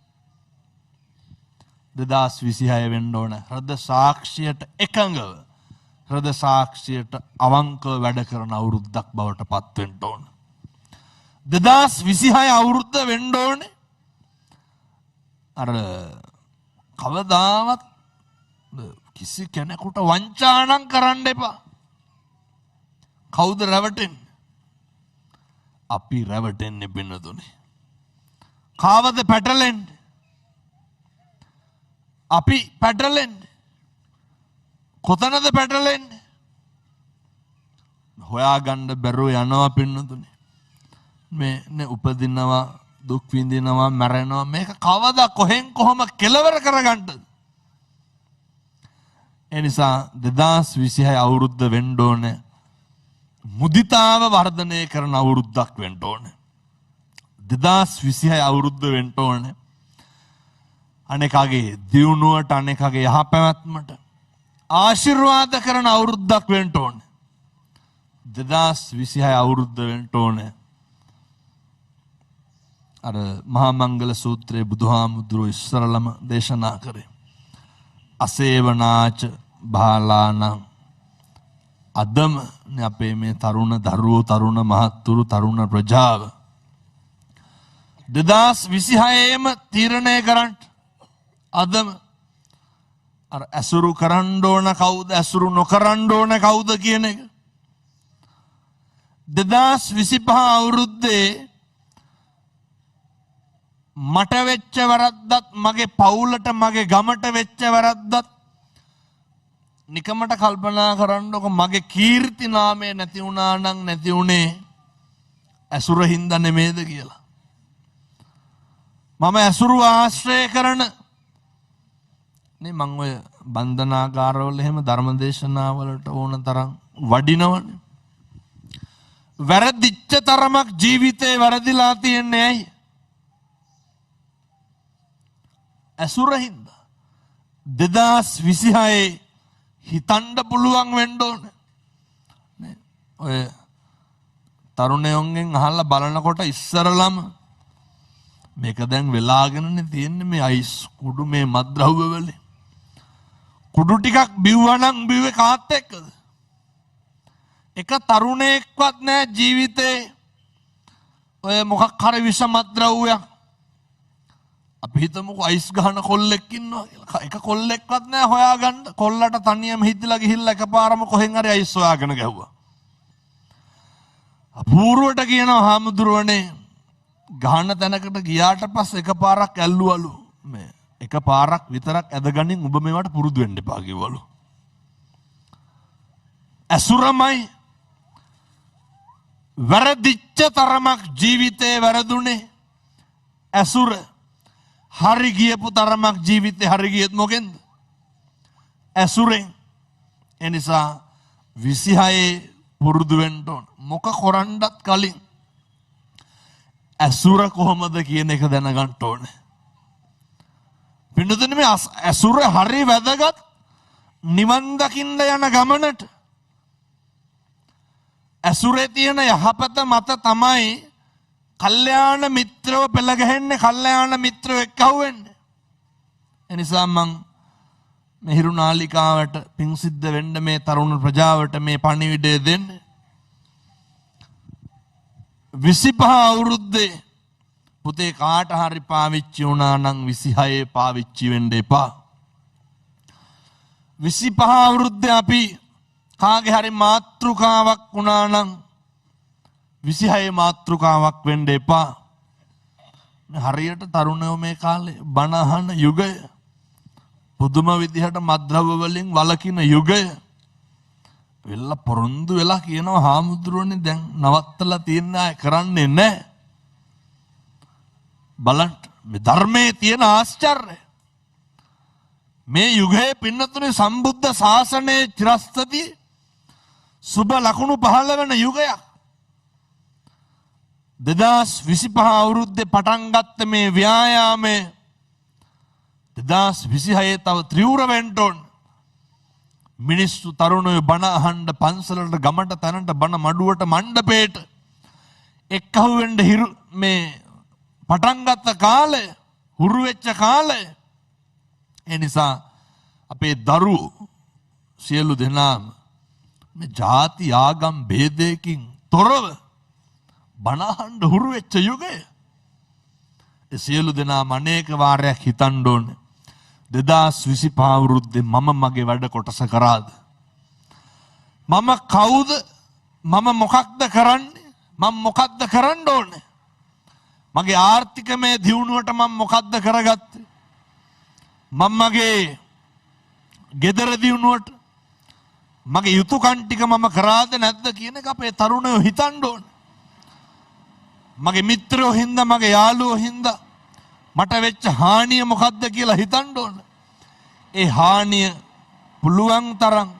A: 2026 වෙන්න ඕන හෘද සාක්ෂියට එකඟව, හෘද සාක්ෂියට අවංකව වැඩ කරන අවුරුද්දක් බවට පත් වෙන්න ඕන. 2026 අවුරුද්ද වෙන්න ඕනේ. අර කවදාවත් කිසි කෙනෙකුට වංචානම් කරන්න එපා. කවුද රැවටෙන්නේ? අපි රැවටෙන්නේ පින්නතුනේ. කාවද පැටලෙන්නේ? අපි පැටලෙන්නේ. කොතනද පැටලෙන්නේ? හොයාගන්න බැරුව යනවා පින්නතුනේ. මේ උපදිනවා, දුක් විඳිනවා, මැරෙනවා. මේක කවදා කොහෙන් කොහොම කෙලවර කරගන්නද? ඒ නිසා 2026 අවුරුද්ද වෙන්න ඕනේ. මුදිතාව වර්ධනය කරන අවුරුද්දක් වෙන්න ඕනේ. 2026 අවුරුද්ද වෙන්න ඕනේ. අනේකගේ දියුණුවට, අනේකගේ යහපැවැත්මට ආශිර්වාද කරන අවුරුද්දක් වෙන්න ඕනේ. 2026 අවුරුද්ද වෙන්න ඕනේ. අර මහා මංගල සූත්‍රයේ බුදුහාමුදුරුවෝ ඉස්සරළම දේශනා කරේ. අසේවනාච බාලානං අදම අපේ මේ තරුණ දරුවෝ, තරුණ මහත්තුරු, තරුණ ප්‍රජාව 2026ේම තීරණය කරන්න. අදම අර ඇසුරු කරන්න ඕන කවුද, ඇසුරු නොකරන්න ඕන කවුද කියන එක. 2025 අවුරුද්දේ මට වෙච්ච වැරද්දත්, මගේ පවුලට, මගේ ගමට වෙච්ච වැරද්දත් නිකමට කල්පනා කරන්නකො. මගේ කීර්ති නාමය නැති වුණා නම් නැති උනේ ඇසුර හින්දා නෙමේද කියලා. මම ඇසුරු ආශ්‍රය කරන නේ මං ඔය බන්ධනාගාරවල එහෙම ධර්මදේශනාවලට ඕන තරම් වඩිනවනේ. වැරදිච්ච තරමක් ජීවිතේ වැරදිලා තියන්නේ ඇයි? ඇසුර හින්දා. 2026 හිතන්න පුළුවන් වෙන්න ඕනේ. ඔය තරුණයෝන්ගෙන් අහලා බලනකොට ඉස්සරලම මේක දැන් වෙලාගෙනනේ තියෙන්නේ මේ අයිස් කුඩු මේ මත්ද්‍රව්‍ය වල. කුඩු ටිකක් බිව්වනම් බිව්වේ කාත් එක්කද? එක තරුණයෙක්වත් නැහැ ජීවිතේ ඔය මොකක් හරි විෂ මත්ද්‍රව්‍යයක්. අපි හිතමුකෝ අයිස් ගහන කොල්ලෙක් ඉන්නවා කියලා. එක කොල්ලෙක්වත් නැහැ හොයාගන්න. කොල්ලට තනියම හිටලා ගිහිල්ලා එකපාරම කොහෙන් හරි අයිස් හොයාගෙන ගැහුවා. අපූර්වට කියනවා හාමුදුරුවනේ ගහන තැනකට ගියාට පස්සේ එකපාරක් ඇල්ලුවලු. මේ එකපාරක් විතරක් ඇදගනින් ඔබ මේවට පුරුදු වෙන්න එපා කිව්වලු. ඇසුරමයි වැරදිච්ච තරමක් ජීවිතේ වැරදුනේ ඇසුර. හරි ගියපු තරමක් ජීවිතේ හරි ගියෙත් මොකෙන්ද? ඇසුරෙන්. ඒ නිසා 26 පුරුදු වෙන්න ඕන. මොක කරන්නත් කලින් ඇසුර කොහොමද කියන එක දැනගන්න ඕනේ. පින්නතුනේ මේ ඇසුර හරි වැදගත් නිවන් දකින්න යන ගමනට. ඇසුරේ තියෙන යහපත මත තමයි කල්යාණ මිත්‍රව පෙළ ගැහෙන්නේ, කල්යාණ මිත්‍රව එක්කහුව වෙන්නේ. එනිසා මං මෙහිරු නාලිකාවට පිං සිද්ධ වෙන්න මේ තරුණ ප්‍රජාවට මේ පණිවිඩය දෙන්නේ. 25 අවුරුද්දේ පුතේ කාට හරි පාවිච්චි වුණා නම් 26 පාවිච්චි වෙන්න එපා. 25 අවුරුද්දේ අපි කාගේ හරි මාතෘකාවක් වුණා නම් 26 මාතෘකාවක් වෙන්න එපා. හරියට තරුණයෝ මේ කාලේ බණ අහන යුගය, පුදුම විදිහට මද්ද්‍රව්‍ය වලින් වළකින යුගය. වෙල්ල පොරොන්දු වෙලා කියනවා හාමුදුරුවනේ දැන් නවත්තලා තියෙන අය කරන්නේ නැහැ. බලන්න මේ ධර්මයේ තියෙන ආශ්චර්යය. මේ යුගයේ පින්නතුනේ සම්බුද්ධ ශාසනයේ චිරස්තතිය සුබ ලකුණු පහළ වෙන යුගයක්. 2025 අවුරුද්දේ පටන් ගත්ත මේ ව්‍යායාමය 2026 තව ත්‍රිවුර වෙන්න ඕන. මිනිස්සු තරුණයෝ බණ අහන්න පන්සලට, ගමට, තැනට, බණ මඩුවට, මණ්ඩපේට එක්කහුව වෙන්න මේ පටන් ගත්ත කාලය, හුරු වෙච්ච කාලය. ඒ නිසා අපේ දරුවෝ සියලු දෙනාම මේ ಜಾති ආගම් ભેදයකින් තොරව බණහඬ හුරු වෙච්ච යුගය. ඒ සියලු දෙනාම අනේක වාරයක් හිතන්න ඕනේ 2025 අවුරුද්දේ මම මගේ වැඩ කොටස කරාද? මම කවුද? මම මොකක්ද කරන්නේ? මම මොකක්ද කරන්න ඕනේ? මගේ ආර්ථිකමය දියුණුවට මම මොකක්ද කරගත්තේ? මම මගේ ගෙදර දියුණුවට මගේ යුතුයකම් ටික මම කරාද නැද්ද කියන එක අපේ තරුණයෝ හිතන්න ඕනේ. මගේ මිත්‍රයෝ හින්දා මගේ යාළුවෝ හින්දා මට වෙච්ච හානිය මොකක්ද කියලා හිතන්න ඕනේ. ඒ හානිය පුළුවන් තරම්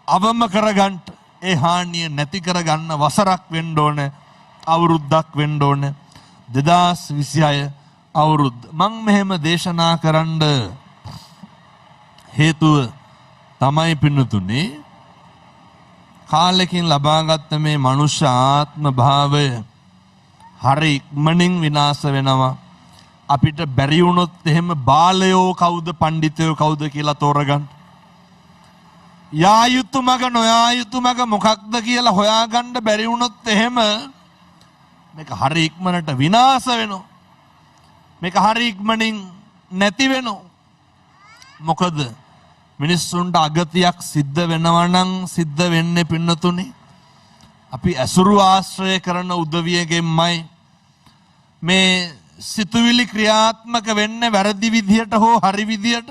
A: අවම කරගන්න, ඒ හානිය නැති කරගන්න වසරක් වෙන්න ඕනේ, අවුරුද්දක් වෙන්න ඕනේ. 2026 අවුරුද්ද. මං මෙහෙම දේශනා කරන්න හේතුව තමයි පින්නතුනේ කාලෙකින් ලබාගත්ත මේ මනුෂ්‍ය ආත්ම භාවය හරි ඉක්මනින් විනාශ වෙනවා. අපිට බැරි වුණොත් එහෙම බාලයෝ කවුද පඬිතයෝ කවුද කියලා තෝරගන්න. යා යුතු මග නොයා යුතු මග මොකක්ද කියලා හොයාගන්න බැරි වුණොත් එහෙම මේක හරි ඉක්මනට විනාශ වෙනවා. මේක හරි ඉක්මනින් නැති වෙනවා. මොකද මිනිස්සුන්ට අගතියක් සිද්ධ වෙනවා නම් සිද්ධ වෙන්නේ පින්නතුනේ අපි ඇසුරු ආශ්‍රය කරන උදවියගෙන්මයි. මේ සිතුවිලි ක්‍රියාත්මක වෙන්නේ වැරදි විදියට හෝ හරි විදියට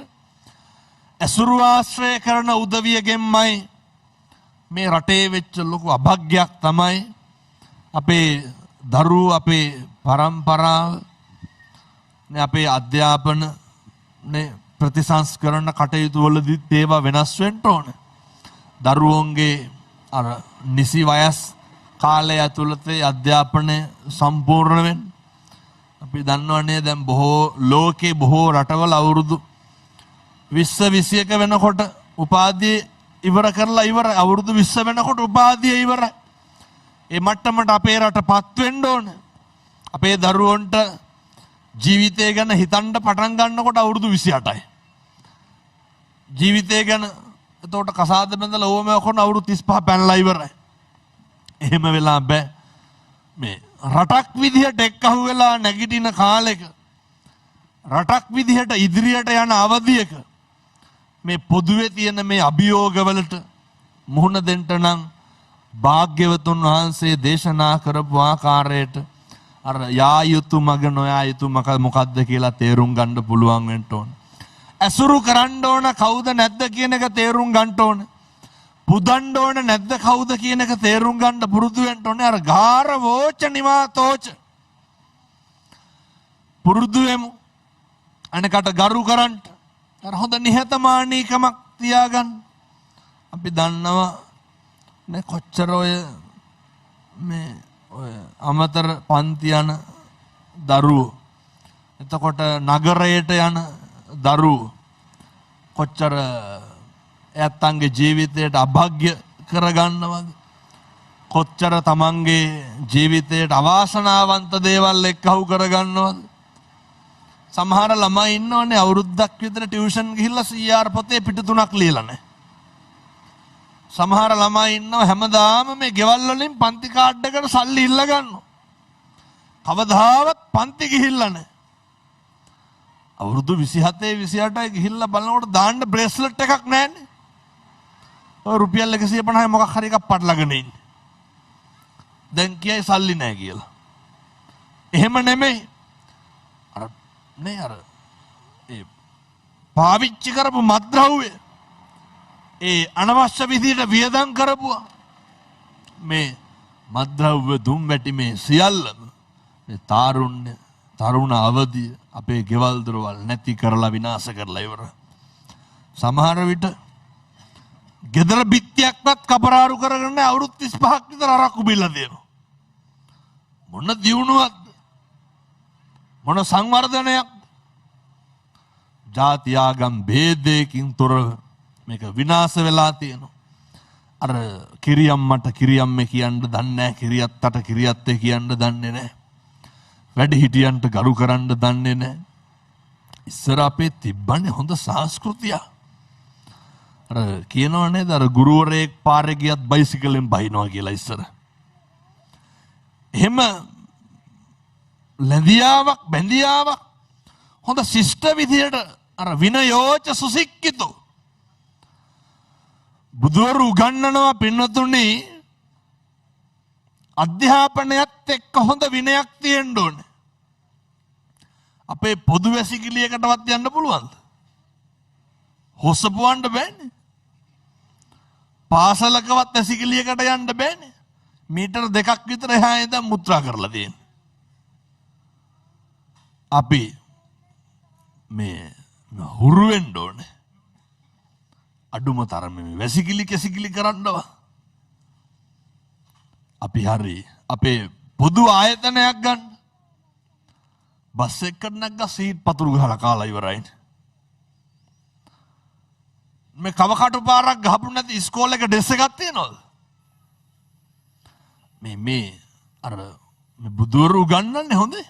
A: ඇසුරු ආශ්‍රය කරන උදවියගෙන්මයි. මේ රටේ වෙච්ච ලොකු අභාග්‍යයක් තමයි අපේ දරුවෝ අපේ පරම්පරාව අපේ අධ්‍යාපන ප්‍රතිසංස්කරණ කටයුතු වලදී ඒවා වෙනස් වෙන්න ඕන. දරුවෝන්ගේ අර නිසි වයස් කාලය ඇතුළත අධ්‍යාපනය සම්පූර්ණ වෙන්න. අපි දන්නවනේ දැන් බොහෝ ලෝකේ බොහෝ රටවල අවුරුදු 20 21 වෙනකොට උපාධිය ඉවර කරලා ඉවර අවුරුදු 20 වෙනකොට උපාධිය ඉවරයි. ඒ මට්ටමට අපේ රටපත් වෙන්න ඕන. අපේ දරුවන්ට ජීවිතය ගැන හිතන්න පටන් ගන්නකොට අවුරුදු 28යි. ජීවිතය ගැන එතකොට කසාද බඳලා ඕම කරන අවුරුදු 35 පැනලා ඉවරයි. එහෙම වෙලා බෑ. මේ රටක් විදිහට එක්කහුව වෙලා නැගිටින කාලෙක රටක් විදිහට ඉදිරියට යන අවධියක මේ පොදුවේ තියෙන මේ අභියෝගවලට මුහුණ දෙන්න නම් භාග්‍යවතුන් වහන්සේ දේශනා කරපු ආකාරයට අර යා යුතු මග නොයා යුතු මොකක්ද කියලා තේරුම් ගන්න පුළුවන් වෙන්න ඕන. ඇසුරු කරන්න ඕන කවුද නැද්ද කියන එක තේරුම් ගන්න ඕන. පුදන්න ඕන නැද්ද කවුද කියන එක තේරුම් ගන්න පුරුදු වෙන්න ඕනේ. අර ගාර වෝච නිමාතෝච පුරුදු වෙමු. අනකට ගරු කරන්න. අර හොඳ නිහතමානීකමක් තියාගන්න. අපි දන්නවා නේ කොච්චර ඔය මේ අමතර පන්ති යන දරුවෝ එතකොට නගරයට යන දරුවෝ කොච්චර ඇත්තන්ගේ ජීවිතයට අභාග්‍ය කරගන්නවද? කොච්චර තමන්ගේ ජීවිතයට අවාසනාවන්ත දේවල් එක්කහුව කරගන්නවද? සමහර ළමයි ඉන්නවනේ අවුරුද්දක් විතර ටියුෂන් ගිහිල්ලා CR පොතේ පිටු 3ක් ලියලා නැහැ. සමහර ළමයි ඉන්නවා හැමදාම මේ ගෙවල් වලින් පන්ති කාඩ් එකට සල්ලි ඉල්ල ගන්නවා. කවදාවත් පන්ති ගිහිල්ලා නැහැ. අවුරුදු 27 28 ගිහිල්ලා බලනකොට දාන්න බ්‍රේස්ලට් එකක් නැහැනේ. ඔය රුපියල් 150 මොකක් හරි එකක් පටලගෙන ඉන්නේ. දැන් කියයි සල්ලි නැහැ කියලා. එහෙම නෙමෙයි. අර ඒ පාවිච්චි කරපු මත්ද්‍රව්‍ය ඒ අනවශ්‍ය විදිහට වියදම් කරපුවා මේ මත්ද්‍රව්‍ය දුම් වැටි මේ සියල්ලම මේ තරුණ අවධිය අපේ ගෙවල් දොරවල් නැති කරලා විනාශ කරලා ඉවර. සමහර විට ගෙදර බිත්තියක්වත් කපරාරු කරගෙන අවුරුදු 35ක් විතර අරක්කු බිල්ල දෙනවා. මොන දියුණුවක්ද? මොන සංවර්ධනයක්? ජාති ආගම් ભેදයකින් තොරව මේක විනාශ වෙලා තියෙනවා. අර කිරියම්මට කිරියම්මේ කියන්න දන්නේ නැහැ. කිරියත්තට කිරියත්තේ කියන්න දන්නේ නැහැ. වැඩි හිටියන්ට ගරු කරන්න දන්නේ නැහැ. ඉස්සර අපේ තිබ්බනේ හොඳ සංස්කෘතිය. අර කියනවා නේද අර ගුරුවරයෙක් පාරේ ගියත් බයිසිකලෙන් බහිනවා කියලා ඉස්සර. එහෙම ලැබියාවක් බැඳියාවක් හොඳ ශිෂ්ට විදියට අර විනයෝච සුසික්කිතෝ බුදුවරු උගන්වනවා පින්නතුනි අධ්‍යාපනයත් එක්ක හොඳ විනයක් තියෙන්න ඕනේ. අපේ පොදු වැසිකිළියකටවත් යන්න පුළුවන්ද? හොස්සපුවන්න බෑනේ. පාසලකවත් වැසිකිළියකට යන්න බෑනේ. මීටර 2ක් විතර එහා ඉඳන් මුත්‍රා කරලා තියෙනවා. අපි මේ හුරු වෙන්න ඕනේ. අඩුම තරමේ වැසිකිලි කැසිකිලි කරන්නවා. අපි හරි අපේ පොදු ආයතනයක් ගන්න. බස් එකකට නැග්ගා සීට් පතුරු ගහලා කාලා ඉවරයිනේ. මේ කවකටු පාරක් ගහපු නැති ඉස්කෝලේක ඩෙස් එකක් තියනවද? මේ අර මේ බුදුවරු උගන්වන්නේ හොඳේ.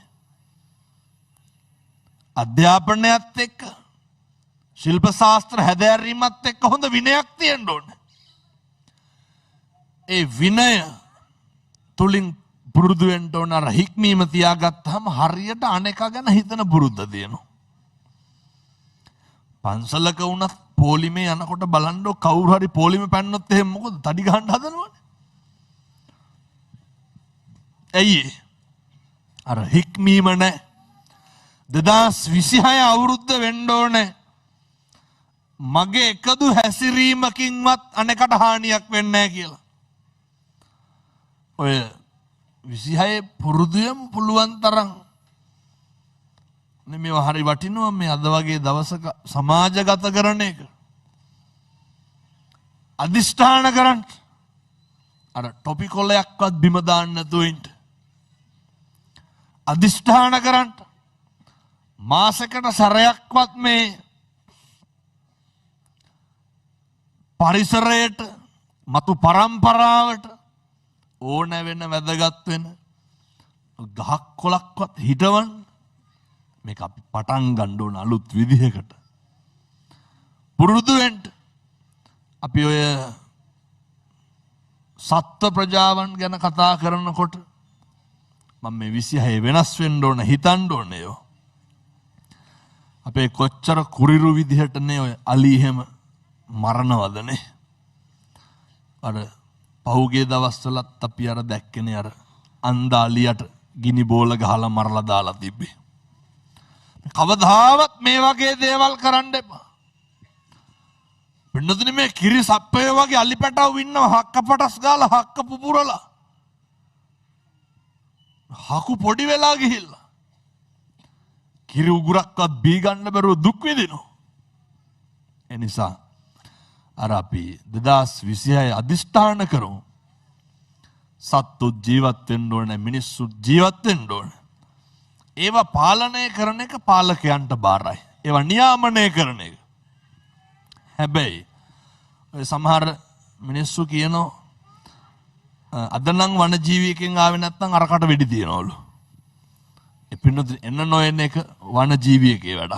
A: අධ්‍යාපනයත් එක්ක ශිල්ප ශාස්ත්‍ර හැදෑරීමත් එක්ක හොඳ විනයක් තියෙන්න ඕනේ. ඒ විනය තුලින් පුරුදු වෙන්න ඕන අර හික්මීම තියාගත්තාම හරියට අනේකා ගැන හිතන පුරුද්ද තියෙනවා. පන්සලක වුණත් පොලිමේ යනකොට බලන්න කවුරු හරි පොලිමේ පැන්නොත් එහෙම මොකද තඩි ගහන්න හදනවනේ. ඇයි අර හික්මීම නැහැ. 2026 අවුරුද්ද වෙන්න ඕනේ. මගේ එකදු හැසිරීමකින්වත් අනෙකට හානියක් වෙන්නේ නැහැ කියලා. ඔය 26 පුරුදුයම් පුළුවන් තරම් මේව හරි වටිනවා මේ අද වගේ දවසක සමාජගත කරන එක. අදිෂ්ඨාන කරන්න. අර ටොපි කොලයක්වත් බිම දාන්න නැතුව ඉන්න. අදිෂ්ඨාන කරන්න. මාසෙකට සැරයක්වත් මේ පරිසරයට මතු පරම්පරාවට ඕන වෙන වැදගත් වෙන ගහක් කොලක්වත් හිටවන්න. මේක අපි පටන් ගන්න ඕන අලුත් විදිහකට. පුරුදු වෙන්න. අපි ඔය සත්ත්ව ප්‍රජාවන් ගැන කතා කරනකොට මම මේ 26 වෙනස් වෙන්න ඕන හිතන්න ඕනේ යෝ. අපේ කොච්චර කුරිරු විදිහටනේ ඔය අලි එහෙම මරණවදනේ. අර පහුගිය දවස්වලත් අපි අර දැක්කනේ අර අන්ධ අලියට ගිනි බෝල ගහලා මරලා දාලා තිබ්බේ. කවදාවත් මේ වගේ දේවල් කරන්න එපා. පින්නතුනි මේ කිරි සප්පය වගේ අලි පැටව ඉන්නවා හක්ක පටස් ගාලා හක්ක පුපුරලා. හකු පොඩි වෙලා ගිහිල්ලා. කිරි උගුරක්වත් බී ගන්න බැරුව දුක් විඳිනවා. ඒ නිසා අර අපි 2026 අදිෂ්ඨාන කරමු. සත්තු ජීවත් වෙන්න ඕනේ, මිනිස්සු ජීවත් වෙන්න ඕනේ. ඒවා පාලනය කරන එක පාලකයන්ට බාරයි. ඒවා නියාමනය කරන එක. හැබැයි ඔය සමහර මිනිස්සු කියනවා අද නම් වන ජීවියෙක්ගෙන් ආවේ නැත්නම් අරකට වෙඩි තියනවලු. ඒ පින්නොත් එන්න නොයන එක වන ජීවියෙක්ගේ වැඩ.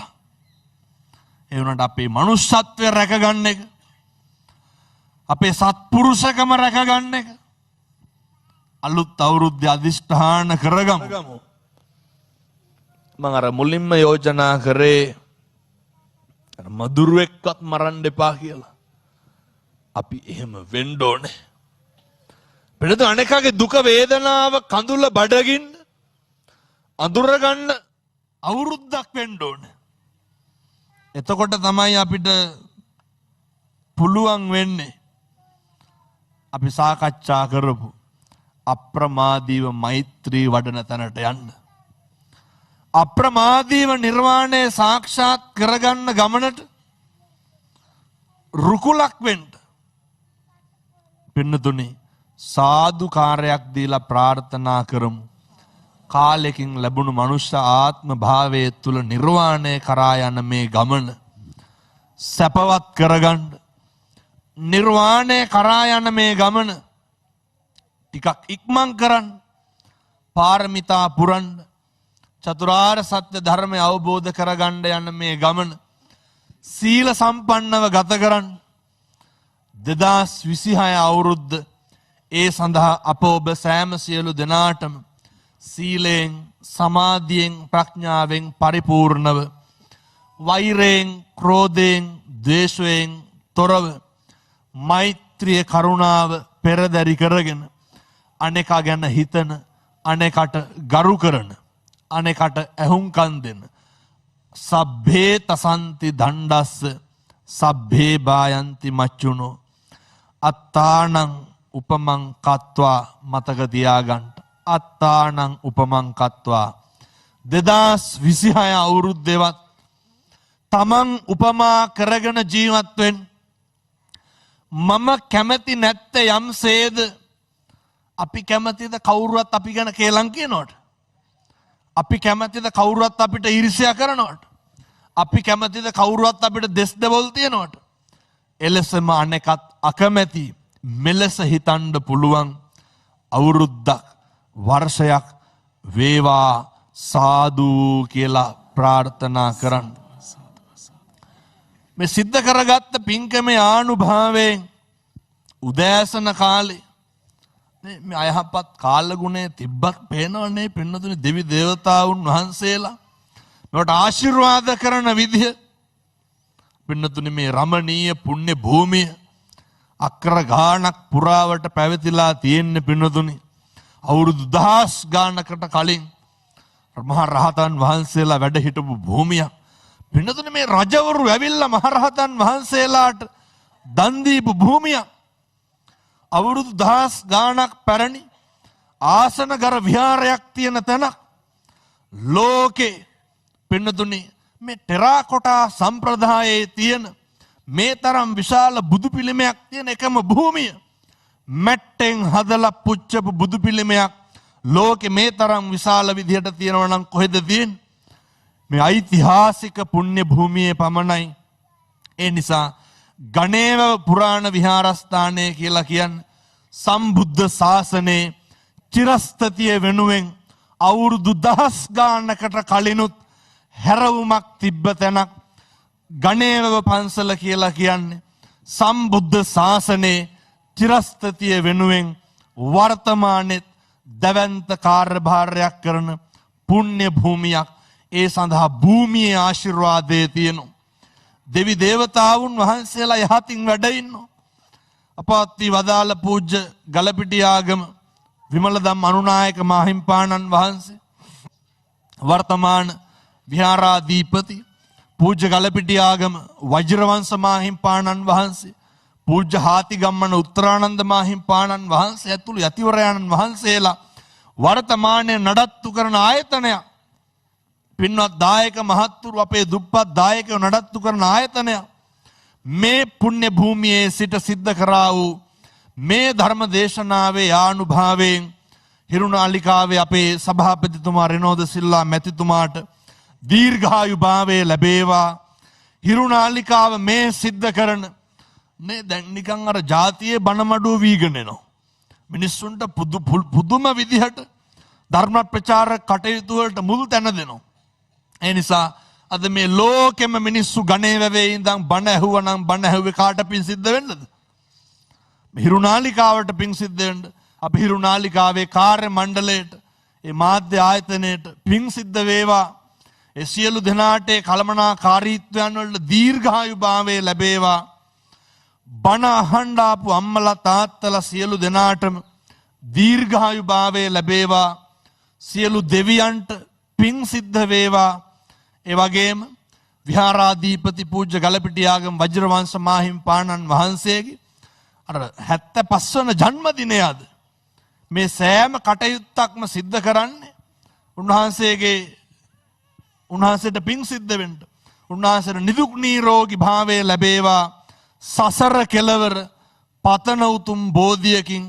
A: ඒ වුණාට අපේ මනුෂ්‍යත්වය රැකගන්න එක, අපේ සත්පුරුෂකම රැකගන්න එක අලුත් අවුරුද්දේ අදිෂ්ඨාන කරගමු. මම අර මුලින්ම යෝජනා කරේ මදුරුවෙක්වත් මරන්න එපා කියලා. අපි එහෙම වෙන්න ඕනේ. පිළිද අනේකගේ දුක වේදනාව කඳුල බඩගින්න අඳුරගන්න අවුරුද්දක් වෙන්න ඕනේ. එතකොට තමයි අපිට පුළුවන් වෙන්නේ අපි සාකච්ඡා කරපු අප්‍රමාදීව මෛත්‍රී වඩන තැනට යන්න. අප්‍රමාදීව නිර්වාණය සාක්ෂාත් කරගන්න ගමනට රුකුලක් වෙන්න. පින්නතුනි සාදුකාරයක් දීලා ප්‍රාර්ථනා කරමු. කාලෙකින් ලැබුණු මනුෂ්‍ය ආත්ම භාවයේ තුල නිර්වාණය කරා යන මේ ගමන සැපවත් කරගන්න. නිර්වාණය කරා යන මේ ගමන ටිකක් ඉක්මන් කරන්න. පාරමිතා පුරන්න. චතුරාර්ය සත්‍ය ධර්මය අවබෝධ කරගන්න යන මේ ගමන සීල සම්පන්නව ගත කරන්න. 2026 අවුරුද්ද ඒ සඳහා අප ඔබ සෑම සියලු දෙනාටම සීලෙන් සමාධියෙන් ප්‍රඥාවෙන් පරිපූර්ණව වෛරයෙන් ක්‍රෝධයෙන් ද්වේෂයෙන් තොරව මෛත්‍රිය කරුණාව පෙරදරි කරගෙන අනෙකා ගැන හිතන අනෙකට ගරු කරන අනෙකට ඇහුම්කන් දෙන සබ්බේ තසන්ති දණ්ඩස්ස සබ්බේ බායන්ති මච්චුනෝ අත්තානං උපමං කତ୍වා මතක තියාගන්න අත්තානං උපමං කତ୍වා 2026 අවුරුද්දේවත් තමන් උපමා කරගෙන ජීවත් වෙන්න මම කැමති නැත්තේ යම්සේද අපි කැමතිද කවුරුවත් අපි ගැන කේලම් කියනවට අපි කැමතිද කවුරුවත් අපිට ඊර්ෂ්‍යා කරනවට අපි කැමතිද කවුරුවත් අපිට දෙස් දෙවොල් තියනවට එලෙසම අනෙකත් අකමැති මෙලෙස හිතන්න පුළුවන් අවුරුද්දක් වර්ෂයක් වේවා සාදු කියලා ප්‍රාර්ථනා කරන්න මේ සිද්ධ කරගත්ත පින්කමේ ආනුභාවයෙන් උදෑසන කාලේ මේ අයහපත් කාලගුණේ තිබ්බත් පේනවනේ පින්නතුනි දෙවි දේවතාවුන් වහන්සේලා මේකට ආශිර්වාද කරන විදිහ පින්නතුනි මේ රමණීය පුණ්‍ය භූමිය අක්‍ර ගානක් පුරාවට පැවතිලා තියෙන්නේ පින්නතුනි අවුරුදු 1000 ගානකට කලින් මහා රහතන් වහන්සේලා වැඩ හිටපු භූමියක් පින්නතුනි මේ රජවරු ඇවිල්ලා මහා රහතන් වහන්සේලාට දන් දීපු භූමියක් අවුරුදු 1000 ගානක් පැරණි ආසනගර විහාරයක් තියෙන තැනක් ලෝකේ පින්නතුනි මේ ටෙරාකොටා සම්ප්‍රදායේ තියෙන මේ තරම් විශාල බුදු පිළිමයක් තියෙන එකම භූමිය මැට්ටෙන් හදලා පුච්චපු බුදු පිළිමයක් ලෝකේ මේ තරම් විශාල විදිහට තියෙනවා නම් කොහෙද තියෙන්නේ මේ ඓතිහාසික පුණ්‍ය භූමියේ පමණයි ඒ නිසා ගණේව පුරාණ විහාරස්ථානය කියලා කියන්නේ සම්බුද්ධ ශාසනයේ චිරස්ථතිය වෙනුවෙන් අවුරුදු 10 ගානකට කලිනුත් හැරවුමක් තිබ්බ තැනක් ගණේව පන්සල කියලා කියන්නේ සම්බුද්ධ ශාසනයේ චිරස්ථතිය වෙනුවෙන් වර්තමානයේ දවන්ත කාර්යභාරයක් කරන පුණ්‍ය භූමියක් ඒ සඳහා භූමියේ ආශිර්වාදයේ තියෙනවා දෙවි දේවතාවුන් වහන්සේලා යහතින් වැඩ ඉන්නවා අපවත් වදාළ පූජ්‍ය ගලපිටියාගම විමලදම් අනුනායක මාහිම්පාණන් වහන්සේ වර්තමාන විහාරාධිපති පූජ්‍ය ගලපිටියාගම වජිරවංශ මාහිම්පාණන් වහන්සේ පූජ්‍ය හාතිගම්මන උත්තරානන්ද මාහිම්පාණන් වහන්සේ ඇතුළු යතිවරයන්න් වහන්සේලා වර්තමානයේ නඩත්තු කරන ආයතනයක් පින්වත් දායක මහත්තුරු අපේ දුප්පත් දායකයෝ නඩත්තු කරන ආයතනයක් මේ පුණ්‍ය භූමියේ සිට සිද්ධ කරා වූ මේ ධර්ම දේශනාවේ ආනුභාවයෙන් හිරුනාලිකාවේ අපේ සභාපතිතුමා රෙනෝද සිල්ලා මැතිතුමාට දීර්ඝායු භාවය ලැබේවා හිරුනාලිකාව මේ සිද්ධ කරන මේ දැන් නිකන් අර ජාතියේ බණමඩුව වීගෙන එනවා මිනිස්සුන්ට පුදුම විදිහට ධර්ම ප්‍රචාර කටයුතු වලට මුල් තැන දෙනවා ඒ නිසා අද මේ ලෝකෙම මිනිස්සු ගණේ වැවේ ඉඳන් බණ ඇහුවනම් බණ ඇහුවේ කාට පින් සිද්ධ වෙන්නද හිරුනාලිකාවට පින් සිද්ධ වෙන්න අපි හිරුනාලිකාවේ කාර්ය මණ්ඩලයට ඒ මාධ්‍ය ආයතනයට පින් සිද්ධ වේවා ඒ සියලු දෙනාට කලමනාකාරීත්වයන් වලට දීර්ඝායු භාවය ලැබේවා බණ අහන්න ආපු අම්මලා තාත්තලා සියලු දෙනාටම දීර්ඝායු භාවය ලැබේවා සියලු දෙවියන්ට පින් සිද්ධ වේවා ඒ වගේම විහාරාධිපති පූජ්‍ය ගලපිටියාගම වජිරවංශ මාහිම්පාණන් වහන්සේගේ අර 75 වන ජන්මදිනය අද මේ සෑම කටයුත්තක්ම සිද්ධ කරන්නේ උන්වහන්සේට පින් සිද්ධ වෙන්න උන්වහන්සේට නිදුක් නිරෝගී භාවය ලැබේවා සසර කෙලවර පතන උතුම් බෝධියකින්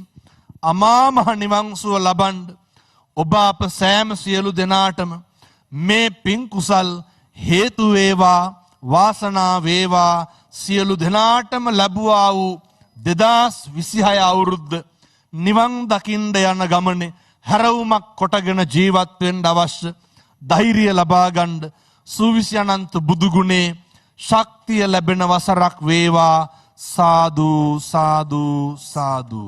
A: අමා මහ නිවන් සුව ලබන්න ඔබ අප සෑම සියලු දෙනාටම මේ පින් කුසල් හේතු වේවා වාසනා වේවා සියලු දෙනාටම ලැබුවා වූ 2026 අවුරුද්ද නිවන් දකින්න යන ගමනේ හැරවුමක් කොටගෙන ජීවත් වෙන්න අවශ්‍ය ධෛර්යය ලබා ගන්න සූවිසි අනන්ත බුදු ගුණේ ශක්තිය ලැබෙන වසරක් වේවා සාදු සාදු සාදු